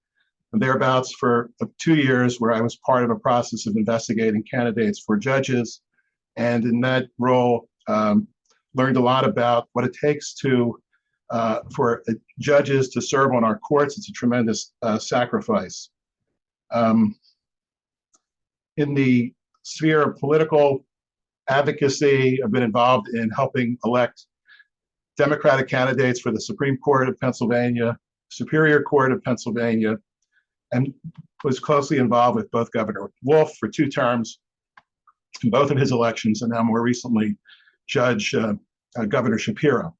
and thereabouts for 2 years, where I was part of a process of investigating candidates for judges. And in that role, learned a lot about what it takes for judges to serve on our courts. It's a tremendous sacrifice. In the sphere of political advocacy, I've been involved in helping elect Democratic candidates for the Supreme Court of Pennsylvania, Superior Court of Pennsylvania, and was closely involved with both Governor Wolf for 2 terms in both of his elections, and now more recently, Governor Shapiro.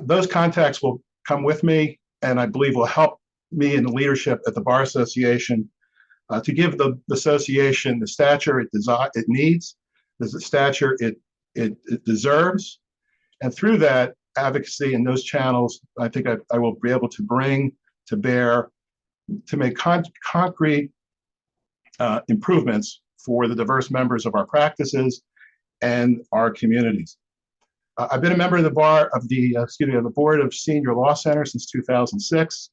Those contacts will come with me, and I believe will help me in the leadership at the Bar Association to give the association the stature it needs, the stature it deserves, and through that advocacy and those channels, I think I will be able to bring to bear to make concrete improvements for the diverse members of our practices and our communities. I've been a member of the the Board of Senior Law Center since 2006.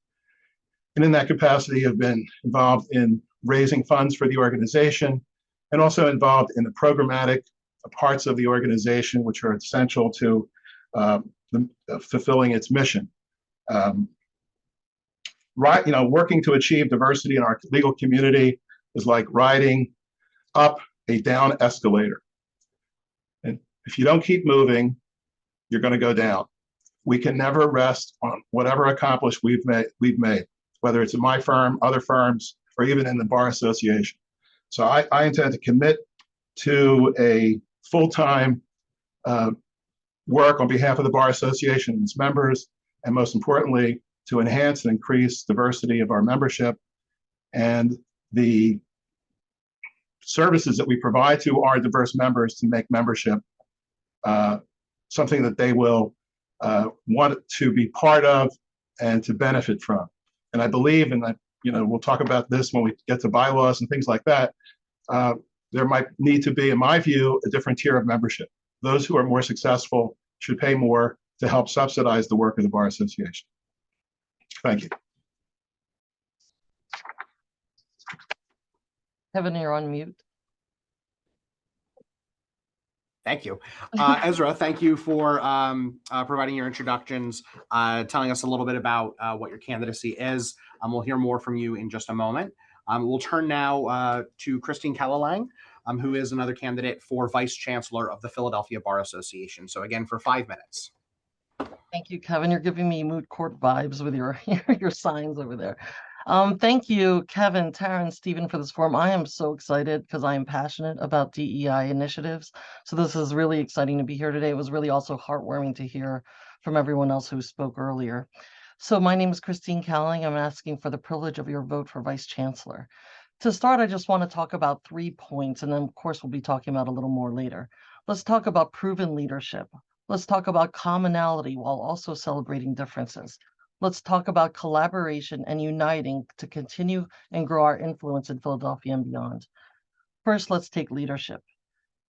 And in that capacity, I've been involved in raising funds for the organization and also involved in the programmatic parts of the organization, which are essential to fulfilling its mission. Working to achieve diversity in our legal community is like riding up a down escalator. And if you don't keep moving, you're going to go down. We can never rest on whatever accomplishment we've made, whether it's in my firm, other firms, or even in the Bar Association. So I intend to commit to a full-time work on behalf of the Bar Association and its members, and most importantly, to enhance and increase diversity of our membership and the services that we provide to our diverse members to make membership something that they will want to be part of and to benefit from. And I believe, and we'll talk about this when we get to bylaws and things like that, there might need to be, in my view, a different tier of membership. Those who are more successful should pay more to help subsidize the work of the Bar Association. Thank you. Kevin, you're on mute. Thank you. Ezra, thank you for providing your introductions, telling us a little bit about what your candidacy is. We'll hear more from you in just a moment. We'll turn now to Christine Kellelang, who is another candidate for Vice Chancellor of the Philadelphia Bar Association. So again, for 5 minutes. Thank you, Kevin. You're giving me moot court vibes with your signs over there. Thank you, Kevin, Tara, and Stephen for this forum. I am so excited because I am passionate about DEI initiatives. So this is really exciting to be here today. It was really also heartwarming to hear from everyone else who spoke earlier. So my name is Christine Kellelang. I'm asking for the privilege of your vote for Vice Chancellor. To start, I just want to talk about 3 points, and then of course we'll be talking about a little more later. Let's talk about proven leadership. Let's talk about commonality while also celebrating differences. Let's talk about collaboration and uniting to continue and grow our influence in Philadelphia and beyond. First, let's take leadership.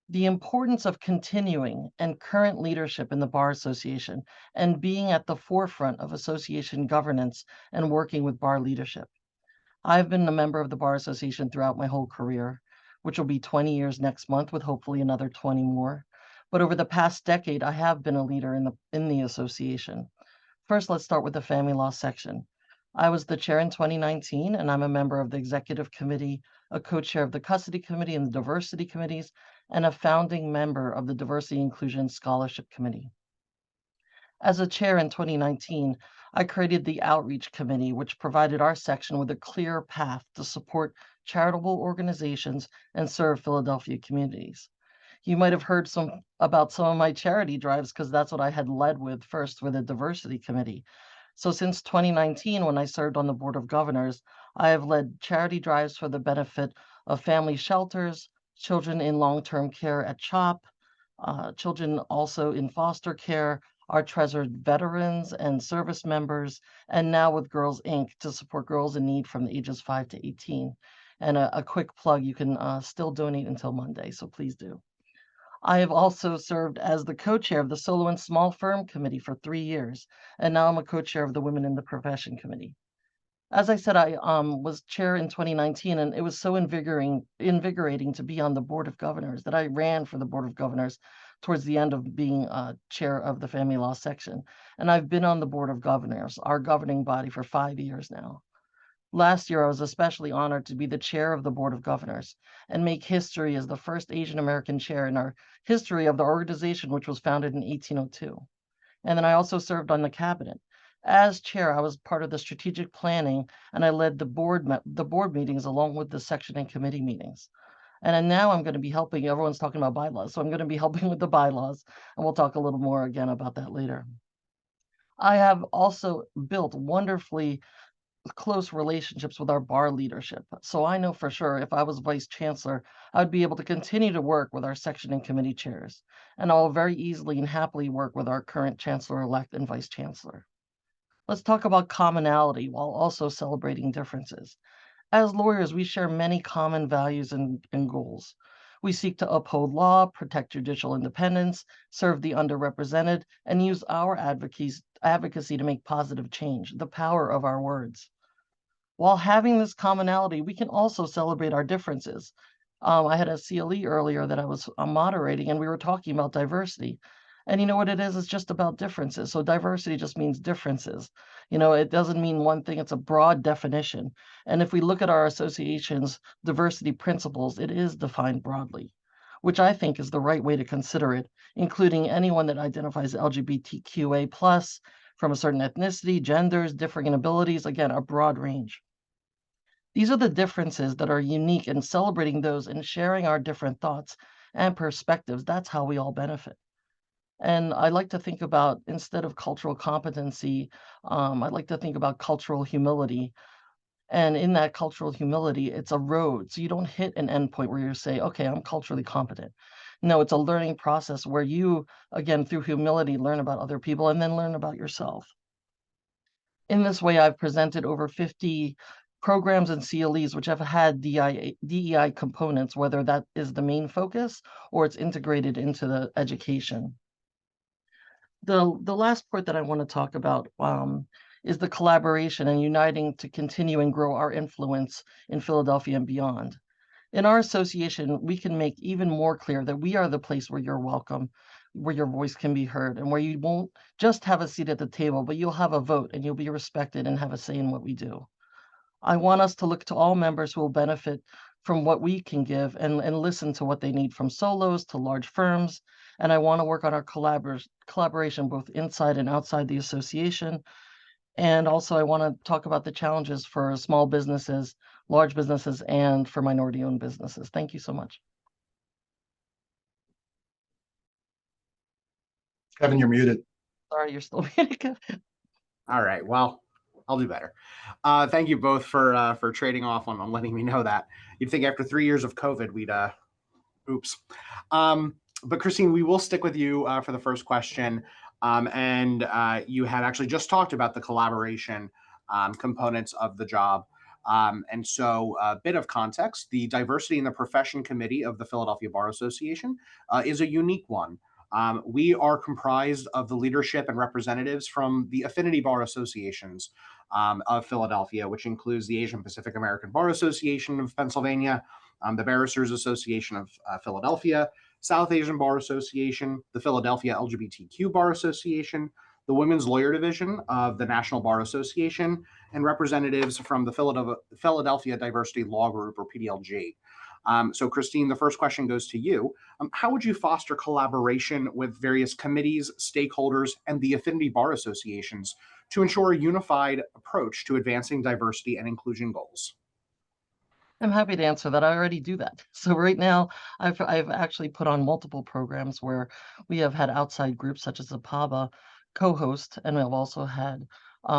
The importance of continuing and current leadership in the Bar Association and being at the forefront of association governance and working with bar leadership. I've been a member of the Bar Association throughout my whole career, which will be 20 years next month with hopefully another 20 more. But over the past decade, I have been a leader in the association. First, let's start with the family law section. I was the chair in 2019, and I'm a member of the executive committee, a co-chair of the custody committee and the diversity committees, and a founding member of the diversity inclusion scholarship committee. As a chair in 2019, I created the outreach committee, which provided our section with a clear path to support charitable organizations and serve Philadelphia communities. You might have heard about some of my charity drives because that's what I had led with first with the diversity committee. So since 2019, when I served on the Board of Governors, I have led charity drives for the benefit of family shelters, children in long-term care at CHOP, children also in foster care, our treasured veterans and service members, and now with Girls Inc. to support girls in need from the ages 5 to 18. And a quick plug, you can still donate until Monday, so please do. I have also served as the co-chair of the Solo and Small Firm Committee for 3 years, and now I'm a co-chair of the Women in the Profession Committee. As I said, I was chair in 2019, and it was so invigorating to be on the Board of Governors that I ran for the Board of Governors towards the end of being chair of the Family Law section. And I've been on the Board of Governors, our governing body, for 5 years now. Last year, I was especially honored to be the chair of the Board of Governors and make history as the first Asian American chair in our history of the organization, which was founded in 1802. And then I also served on the cabinet. As chair, I was part of the strategic planning, and I led the board meetings along with the section and committee meetings. And then now I'm going to be helping, everyone's talking about bylaws, so I'm going to be helping with the bylaws, and we'll talk a little more again about that later. I have also built wonderfully close relationships with our bar leadership. So I know for sure if I was vice chancellor, I'd be able to continue to work with our section and committee chairs. And I'll very easily and happily work with our current chancellor-elect and vice chancellor. Let's talk about commonality while also celebrating differences. As lawyers, we share many common values and goals. We seek to uphold law, protect judicial independence, serve the underrepresented, and use our advocacy to make positive change, the power of our words. While having this commonality, we can also celebrate our differences. I had a CLE earlier that I was moderating, and we were talking about diversity. And you know what it is? It's just about differences. So diversity just means differences. You know, it doesn't mean one thing. It's a broad definition. And if we look at our association's diversity principles, it is defined broadly, which I think is the right way to consider it, including anyone that identifies LGBTQA+, from a certain ethnicity, genders, differing abilities, again, a broad range. These are the differences that are unique, and celebrating those and sharing our different thoughts and perspectives, that's how we all benefit. And I like to think about, instead of cultural competency, I like to think about cultural humility. And in that cultural humility, it's a road. So you don't hit an endpoint where you say, okay, I'm culturally competent. No, it's a learning process where you, again, through humility, learn about other people and then learn about yourself. In this way, I've presented over 50 programs and CLEs which have had DEI components, whether that is the main focus or it's integrated into the education. The last part that I want to talk about is the collaboration and uniting to continue and grow our influence in Philadelphia and beyond. In our association, we can make even more clear that we are the place where you're welcome, where your voice can be heard, and where you won't just have a seat at the table, but you'll have a vote and you'll be respected and have a say in what we do. I want us to look to all members who will benefit from what we can give and listen to what they need, from solos to large firms. And I want to work on our collaboration both inside and outside the association. And also I want to talk about the challenges for small businesses, large businesses, and for minority-owned businesses. Thank you so much. Kevin, you're muted. Sorry, you're still muted. All right. Well, I'll do better. Thank you both for trading off on letting me know that. You'd think after 3 years of COVID, we'd oops. But Christine, we will stick with you for the first question. You had actually just talked about the collaboration components of the job. And so a bit of context, the Diversity in the Profession Committee of the Philadelphia Bar Association is a unique one. We are comprised of the leadership and representatives from the affinity bar associations of Philadelphia, which includes the Asian Pacific American Bar Association of Pennsylvania, the Barristers Association of Philadelphia, South Asian Bar Association, the Philadelphia LGBTQ Bar Association, the Women's Lawyer Division of the National Bar Association, and representatives from the Philadelphia Diversity Law Group, or PDLG. So Christine, the first question goes to you. How would you foster collaboration with various committees, stakeholders, and the affinity bar associations to ensure a unified approach to advancing diversity and inclusion goals? I'm happy to answer that. I already do that. So right now, I've actually put on multiple programs where we have had outside groups such as the PABA co-host, and we've also had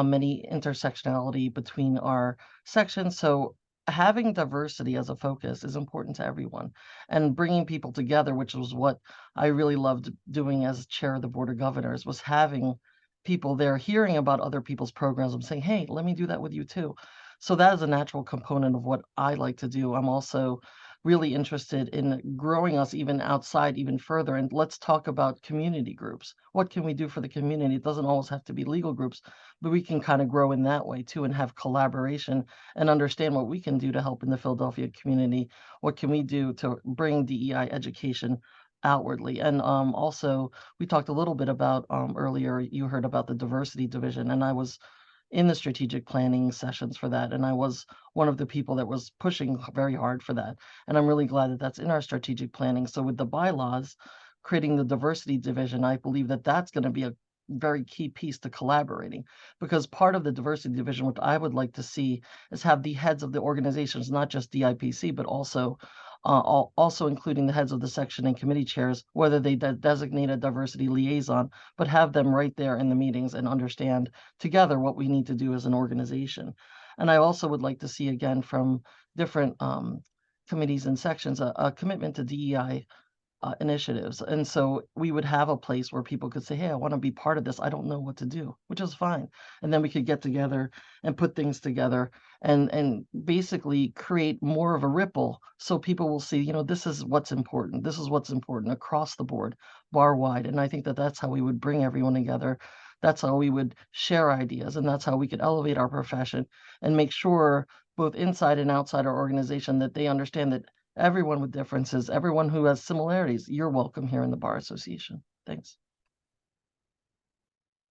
many intersectionality between our sections. So having diversity as a focus is important to everyone, and bringing people together, which was what I really loved doing as chair of the Board of Governors, was having people there hearing about other people's programs and saying, hey, let me do that with you too. So that is a natural component of what I like to do. I'm also really interested in growing us even outside, even further. And let's talk about community groups. What can we do for the community? It doesn't always have to be legal groups, but we can kind of grow in that way too and have collaboration and understand what we can do to help in the Philadelphia community. What can we do to bring DEI education outwardly? And also, we talked a little bit about earlier, you heard about the diversity division, and I was in the strategic planning sessions for that. And I was one of the people that was pushing very hard for that. And I'm really glad that that's in our strategic planning. So with the bylaws, creating the diversity division, I believe that that's going to be a very key piece to collaborating, because part of the diversity division, what I would like to see is have the heads of the organizations, not just DIPC, but also including the heads of the section and committee chairs, whether they designate a diversity liaison, but have them right there in the meetings and understand together what we need to do as an organization. And I also would like to see, again, from different committees and sections, a commitment to DEI initiatives. And so we would have a place where people could say, hey, I want to be part of this. I don't know what to do, which is fine. And then we could get together and put things together and basically create more of a ripple, so people will see, this is what's important. This is what's important across the board, bar wide. And I think that that's how we would bring everyone together. That's how we would share ideas. And that's how we could elevate our profession and make sure both inside and outside our organization that they understand that everyone with differences, everyone who has similarities, you're welcome here in the Bar Association. Thanks.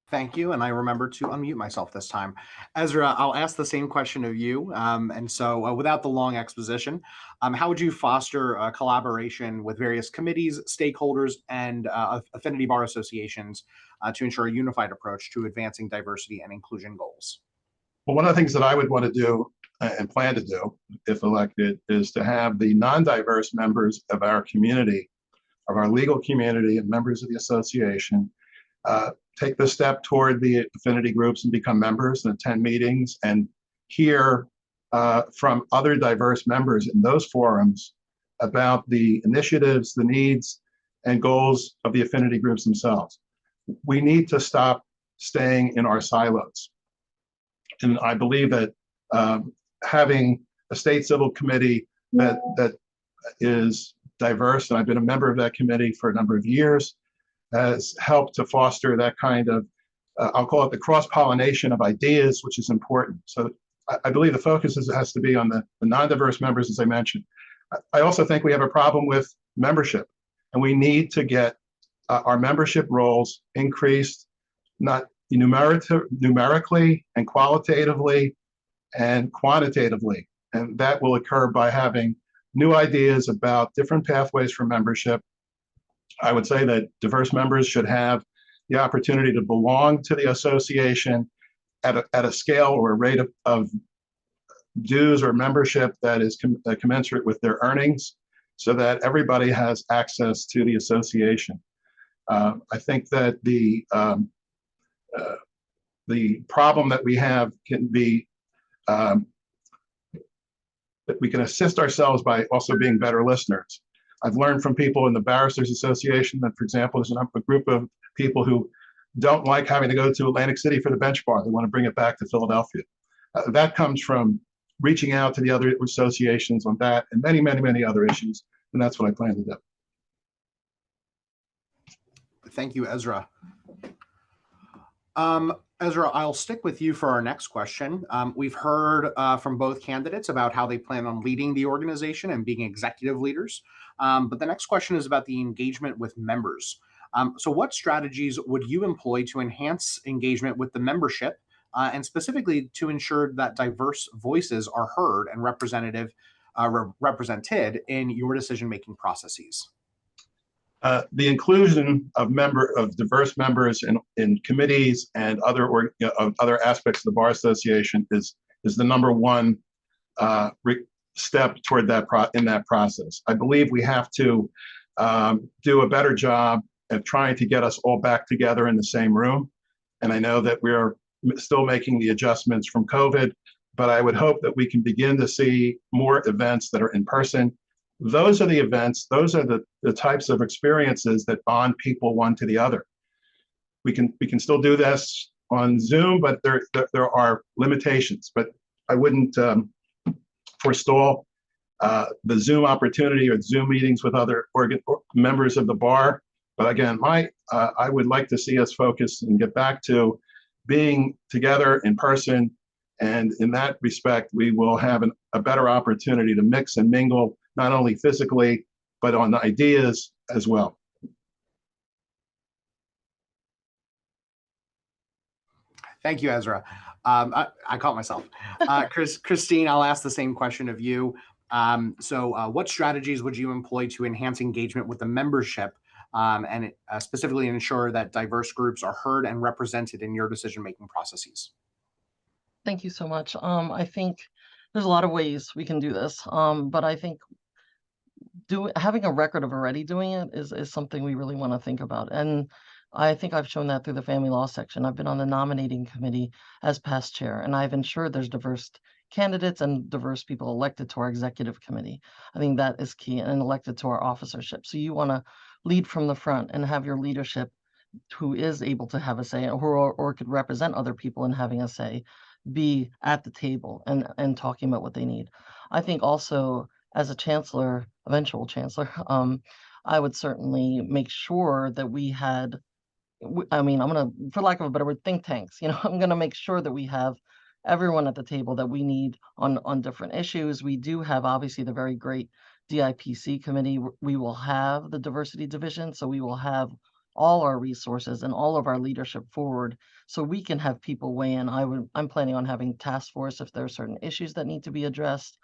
Thank you. And I remember to unmute myself this time. Ezra, I'll ask the same question of you. And so without the long exposition, how would you foster collaboration with various committees, stakeholders, and affinity bar associations to ensure a unified approach to advancing diversity and inclusion goals? Well, one of the things that I would want to do and plan to do, if elected, is to have the non-diverse members of our community of our legal community and members of the association take the step toward the affinity groups and become members and attend meetings and hear from other diverse members in those forums about the initiatives, the needs, and goals of the affinity groups themselves. We need to stop staying in our silos. And I believe that having a state civil committee that is diverse, and I've been a member of that committee for a number of years, has helped to foster that kind of, I'll call it the cross-pollination of ideas, which is important. So I believe the focus has to be on the non-diverse members, as I mentioned. I also think we have a problem with membership, and we need to get our membership roles increased, not numerically and qualitatively and quantitatively. And that will occur by having new ideas about different pathways for membership. I would say that diverse members should have the opportunity to belong to the association at a scale or a rate of dues or membership that is commensurate with their earnings, so that everybody has access to the association. I think that the problem that we have can be that we can assist ourselves by also being better listeners. I've learned from people in the Barristers Association that, for example, there's a group of people who don't like having to go to Atlantic City for the bench bar. They want to bring it back to Philadelphia. That comes from reaching out to the other associations on that and many, many, many other issues. And that's what I plan to do. Thank you, Ezra. Ezra, I'll stick with you for our next question. We've heard from both candidates about how they plan on leading the organization and being executive leaders. But the next question is about the engagement with members. So what strategies would you employ to enhance engagement with the membership and specifically to ensure that diverse voices are heard and represented in your decision-making processes? The inclusion of diverse members in committees and other aspects of the Bar Association is the number one step toward that in that process. I believe we have to do a better job at trying to get us all back together in the same room. And I know that we're still making the adjustments from COVID, but I would hope that we can begin to see more events that are in person. Those are the events, those are the types of experiences that bond people one to the other. We can still do this on Zoom, but there are limitations. But I wouldn't forestall the Zoom opportunity or Zoom meetings with other members of the bar. But again, I would like to see us focus and get back to being together in person. And in that respect, we will have a better opportunity to mix and mingle, not only physically, but on ideas as well. Thank you, Ezra. I caught myself. Christine, I'll ask the same question of you. So what strategies would you employ to enhance engagement with the membership and specifically ensure that diverse groups are heard and represented in your decision-making processes? Thank you so much. I think there's a lot of ways we can do this, but I think having a record of already doing it is something we really want to think about. And I think I've shown that through the family law section. I've been on the nominating committee as past chair, and I've ensured there's diverse candidates and diverse people elected to our executive committee. I think that is key, and elected to our officership. So you want to lead from the front and have your leadership who is able to have a say or could represent other people in having a say be at the table and talking about what they need. I think also as a chancellor, eventual chancellor, I would certainly make sure that we had, I'm gonna, for lack of a better word, think tanks. I'm gonna make sure that we have everyone at the table that we need on different issues. We do have obviously the very great DIPC committee. We will have the diversity division, so we will have all our resources and all of our leadership forward so we can have people weigh in. I'm planning on having task force if there are certain issues that need to be addressed.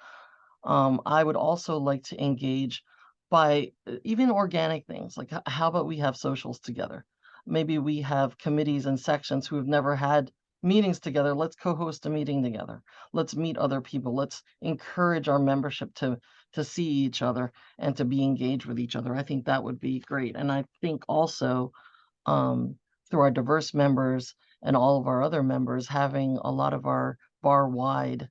I would also like to engage by even organic things, like how about we have socials together? Maybe we have committees and sections who have never had meetings together, let's co-host a meeting together. Let's meet other people. Let's encourage our membership to see each other and to be engaged with each other. I think that would be great. And I think also through our diverse members and all of our other members, having a lot of our bar-wide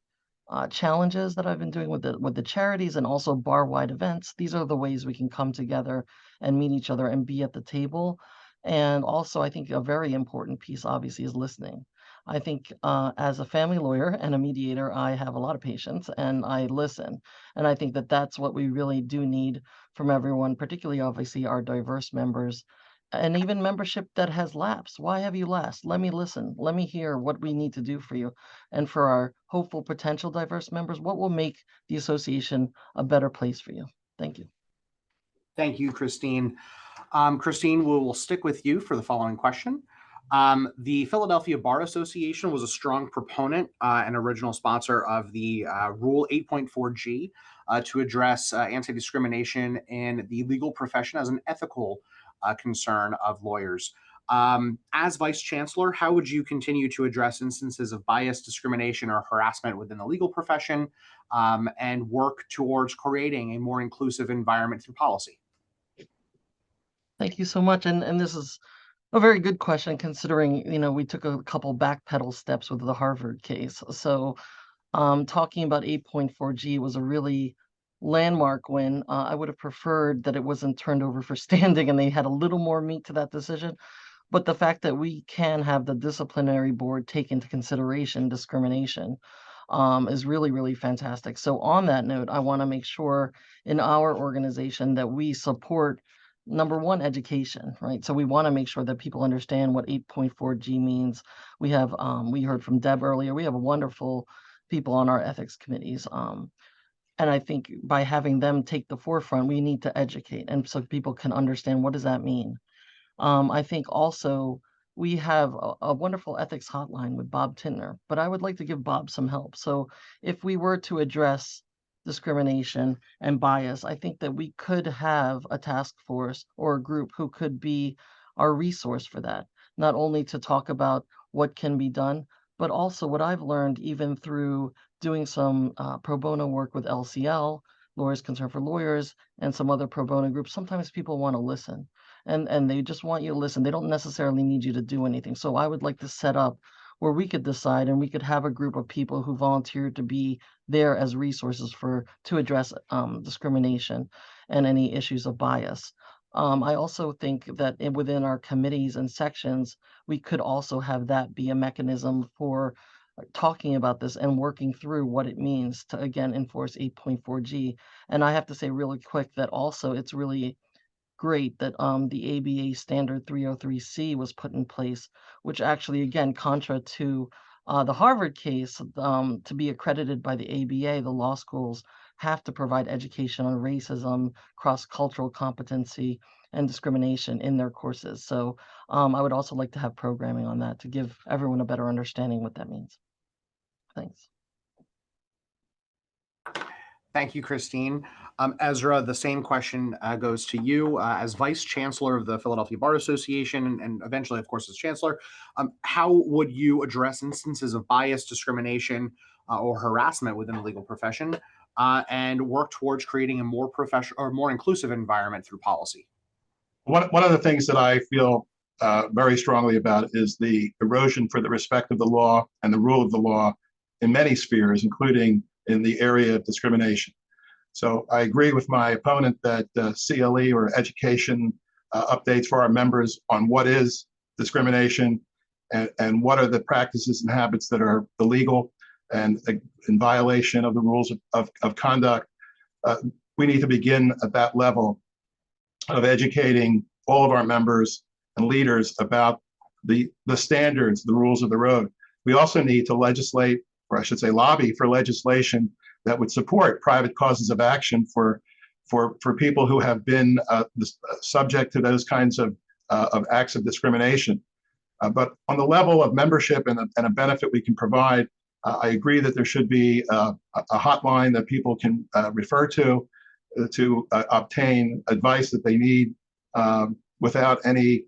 challenges that I've been doing with the charities and also bar-wide events. These are the ways we can come together and meet each other and be at the table. And also, I think a very important piece, obviously, is listening. I think as a family lawyer and a mediator, I have a lot of patience and I listen. And I think that that's what we really do need from everyone, particularly, obviously, our diverse members and even membership that has lapsed. Why have you lapsed? Let me listen. Let me hear what we need to do for you. And for our hopeful potential diverse members, what will make the association a better place for you? Thank you. Thank you, Christine. Christine, we will stick with you for the following question. The Philadelphia Bar Association was a strong proponent and original sponsor of the Rule 8.4G to address anti-discrimination in the legal profession as an ethical concern of lawyers. As Vice Chancellor, how would you continue to address instances of bias, discrimination, or harassment within the legal profession and work towards creating a more inclusive environment through policy? Thank you so much. And this is a very good question, considering, we took a couple backpedal steps with the Harvard case. So talking about 8.4G was a really landmark win. I would have preferred that it wasn't turned over for standing and they had a little more meat to that decision. But the fact that we can have the disciplinary board take into consideration discrimination is really, really fantastic. So on that note, I want to make sure in our organization that we support number one, education, right? So we want to make sure that people understand what 8.4G means. We have, we heard from Deb earlier, we have wonderful people on our ethics committees. And I think by having them take the forefront, we need to educate. And so people can understand, what does that mean? I think also we have a wonderful ethics hotline with Bob Tintner, but I would like to give Bob some help. So if we were to address discrimination and bias, I think that we could have a task force or a group who could be our resource for that, not only to talk about what can be done, but also what I've learned even through doing some pro bono work with LCL, Lawyers Concerned for Lawyers, and some other pro bono groups. Sometimes people want to listen and they just want you to listen. They don't necessarily need you to do anything. So I would like to set up where we could decide and we could have a group of people who volunteer to be there as resources to address discrimination and any issues of bias. I also think that within our committees and sections, we could also have that be a mechanism for talking about this and working through what it means to, again, enforce 8.4G. And I have to say really quick that also it's really great that the ABA standard 303C was put in place, which actually, again, contra to the Harvard case, to be accredited by the ABA, the law schools have to provide education on racism, cross-cultural competency, and discrimination in their courses. So I would also like to have programming on that to give everyone a better understanding what that means. Thanks. Thank you, Christine. Ezra, the same question goes to you. As Vice Chancellor of the Philadelphia Bar Association and eventually, of course, as Chancellor, how would you address instances of bias, discrimination, or harassment within the legal profession and work towards creating a more professional or more inclusive environment through policy? One of the things that I feel very strongly about is the erosion for the respect of the law and the rule of the law in many spheres, including in the area of discrimination. So I agree with my opponent that CLE or education updates for our members on what is discrimination and what are the practices and habits that are illegal and in violation of the rules of conduct. We need to begin at that level of educating all of our members and leaders about the standards, the rules of the road. We also need to legislate, or I should say lobby for legislation that would support private causes of action for people who have been subject to those kinds of acts of discrimination. But on the level of membership and a benefit we can provide, I agree that there should be a hotline that people can refer to obtain advice that they need without any,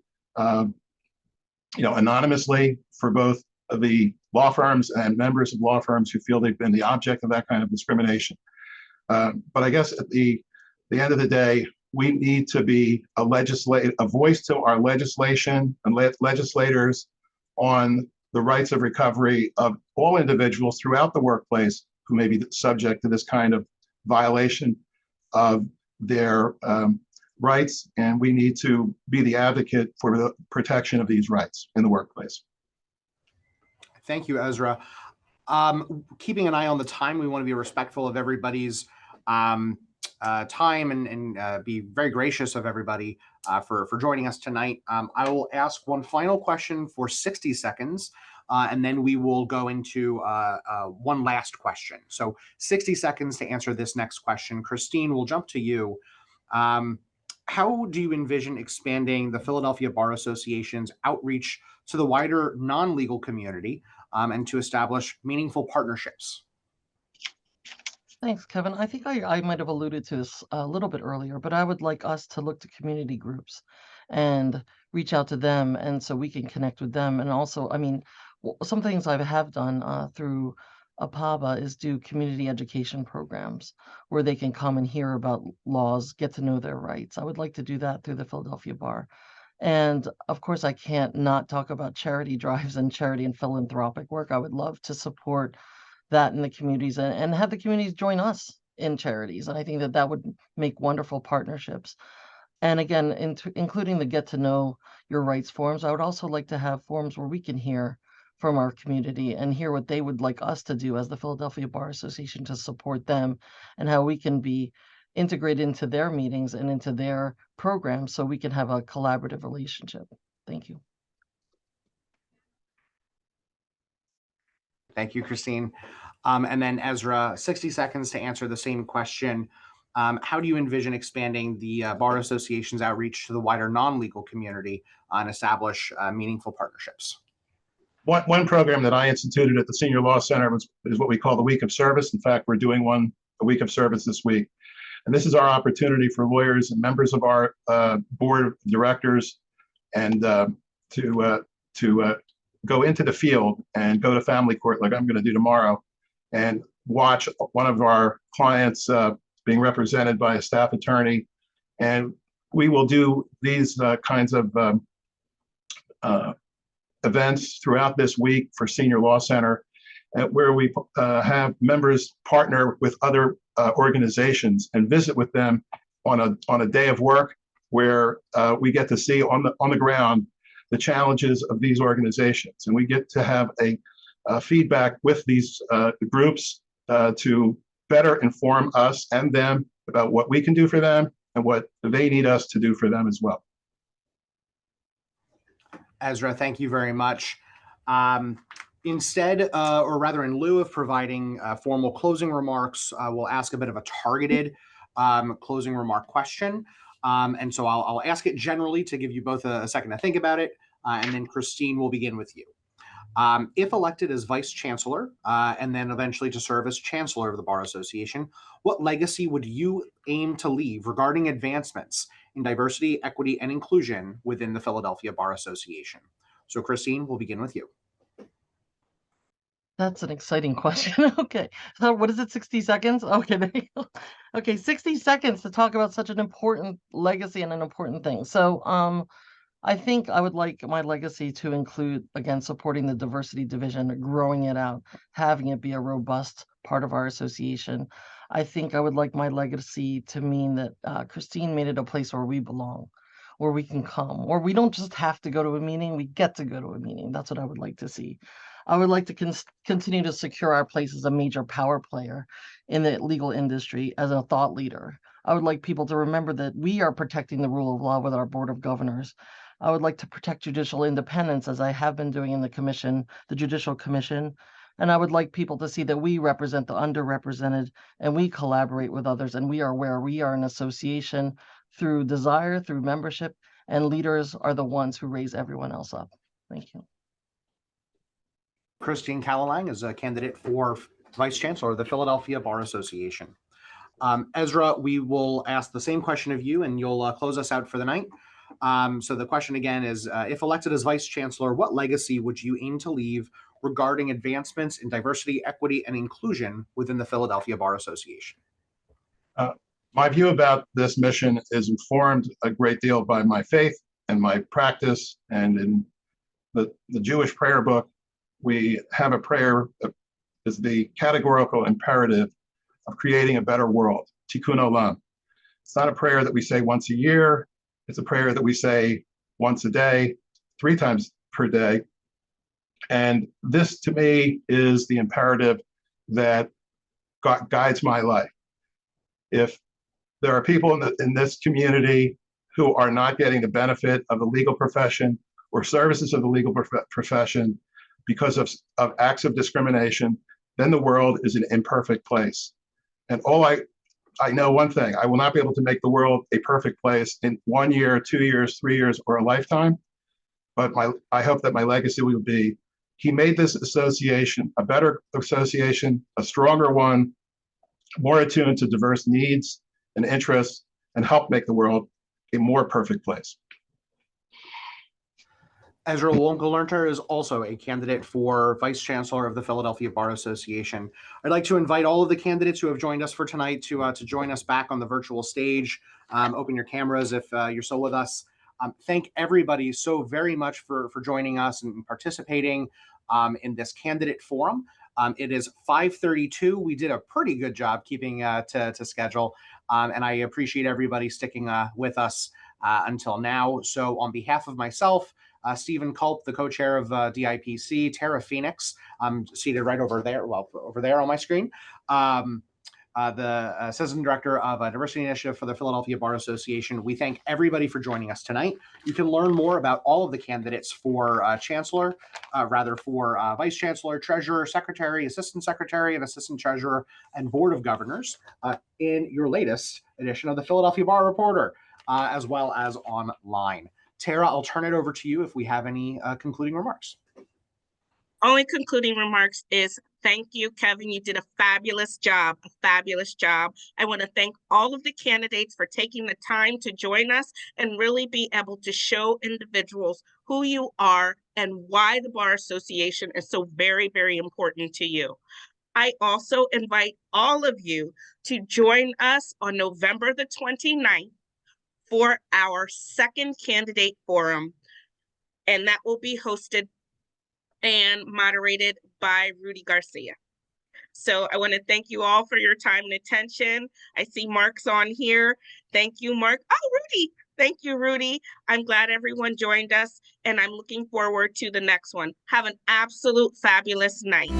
anonymously for both the law firms and members of law firms who feel they've been the object of that kind of discrimination. But I guess at the end of the day, we need to be a voice to our legislation and legislators on the rights of recovery of all individuals throughout the workplace who may be subject to this kind of violation of their rights. And we need to be the advocate for the protection of these rights in the workplace. Thank you, Ezra. Keeping an eye on the time, we want to be respectful of everybody's time and be very gracious of everybody for joining us tonight. I will ask one final question for 60 seconds, and then we will go into one last question. So 60 seconds to answer this next question. Christine, we'll jump to you. How do you envision expanding the Philadelphia Bar Association's outreach to the wider non-legal community and to establish meaningful partnerships? Thanks, Kevin. I think I might have alluded to this a little bit earlier, but I would like us to look to community groups and reach out to them, and so we can connect with them. And also, I mean, some things I have done through APABA is do community education programs where they can come and hear about laws, get to know their rights. I would like to do that through the Philadelphia Bar. And of course, I can't not talk about charity drives and charity and philanthropic work. I would love to support that in the communities and have the communities join us in charities. And I think that would make wonderful partnerships. And again, including the get to know your rights forums, I would also like to have forums where we can hear from our community and hear what they would like us to do as the Philadelphia Bar Association to support them, and how we can be integrated into their meetings and into their programs so we can have a collaborative relationship. Thank you. Thank you, Christine. And then Ezra, 60 seconds to answer the same question. How do you envision expanding the Bar Association's outreach to the wider non-legal community and establish meaningful partnerships? One program that I instituted at the Senior Law Center is what we call the Week of Service. In fact, we're doing a week of service this week. And this is our opportunity for lawyers and members of our board of directors and to go into the field and go to family court like I'm going to do tomorrow and watch one of our clients being represented by a staff attorney. And we will do these kinds of events throughout this week for Senior Law Center, where we have members partner with other organizations and visit with them on a day of work where we get to see on the ground the challenges of these organizations, and we get to have a feedback with these groups to better inform us and them about what we can do for them and what they need us to do for them as well. Ezra, thank you very much. Instead, or rather in lieu of providing formal closing remarks, we'll ask a bit of a targeted closing remark question. And so I'll ask it generally to give you both a second to think about it. And then Christine will begin with you. If elected as Vice Chancellor and then eventually to serve as Chancellor of the Bar Association, what legacy would you aim to leave regarding advancements in diversity, equity, and inclusion within the Philadelphia Bar Association? So Christine, we'll begin with you. That's an exciting question. Okay, so what is it, 60 seconds? Okay, there you go. Okay, 60 seconds to talk about such an important legacy and an important thing. So I think I would like my legacy to include, again, supporting the diversity division, growing it out, having it be a robust part of our association. I think I would like my legacy to mean that Christine made it a place where we belong, where we can come, where we don't just have to go to a meeting, we get to go to a meeting. That's what I would like to see. I would like to continue to secure our place as a major power player in the legal industry, as a thought leader. I would like people to remember that we are protecting the rule of law with our Board of Governors. I would like to protect judicial independence, as I have been doing in the commission, the Judicial Commission. And I would like people to see that we represent the underrepresented and we collaborate with others, and we are where we are an association through desire, through membership, and leaders are the ones who raise everyone else up. Thank you. Christine Callalang is a candidate for Vice Chancellor of the Philadelphia Bar Association. Ezra, we will ask the same question of you, and you'll close us out for the night. So the question again is, if elected as Vice Chancellor, what legacy would you aim to leave regarding advancements in diversity, equity, and inclusion within the Philadelphia Bar Association. My view about this mission is informed a great deal by my faith and my practice. And in the Jewish prayer book, we have a prayer that is the categorical imperative of creating a better world, tikkun olam. It's not a prayer that we say once a year. It's a prayer that we say once a day, 3 times per day. And this, to me, is the imperative that guides my life. If there are people in this community who are not getting the benefit of the legal profession or services of the legal profession because of acts of discrimination, then the world is an imperfect place. And I know one thing: I will not be able to make the world a perfect place in 1 year, 2 years, 3 years, or a lifetime. But I hope that my legacy will be, he made this association a better association, a stronger one, more attuned to diverse needs and interests, and help make the world a more perfect place. Ezra Wonkelernter is also a candidate for Vice Chancellor of the Philadelphia Bar Association. I'd like to invite all of the candidates who have joined us for tonight to join us back on the virtual stage. Open your cameras if you're still with us. Thank everybody so very much for joining us and participating in this candidate forum. It is 5:32. We did a pretty good job keeping to schedule, and I appreciate everybody sticking with us until now. So on behalf of myself, Stephen Culp, the co-chair of DIPC, Tara Phoenix, seated right over there, well, over there on my screen, the Assistant Director of Diversity Initiative for the Philadelphia Bar Association. We thank everybody for joining us tonight. You can learn more about all of the candidates for Chancellor, for Vice Chancellor, Treasurer, Secretary, Assistant Secretary, and Assistant Treasurer, and Board of Governors in your latest edition of the Philadelphia Bar Reporter, as well as online. Tara, I'll turn it over to you if we have any concluding remarks. Only concluding remarks is thank you, Kevin. You did a fabulous job, I want to thank all of the candidates for taking the time to join us and really be able to show individuals who you are and why the Bar Association is so very, very important to you. I also invite all of you to join us on November the 29th for our second candidate forum, and that will be hosted and moderated by Rudy Garcia. So I want to thank you all for your time and attention. I see Mark's on here. Thank you, Mark. Oh, Rudy. Thank you, Rudy. I'm glad everyone joined us, and I'm looking forward to the next one. Have an absolute fabulous night.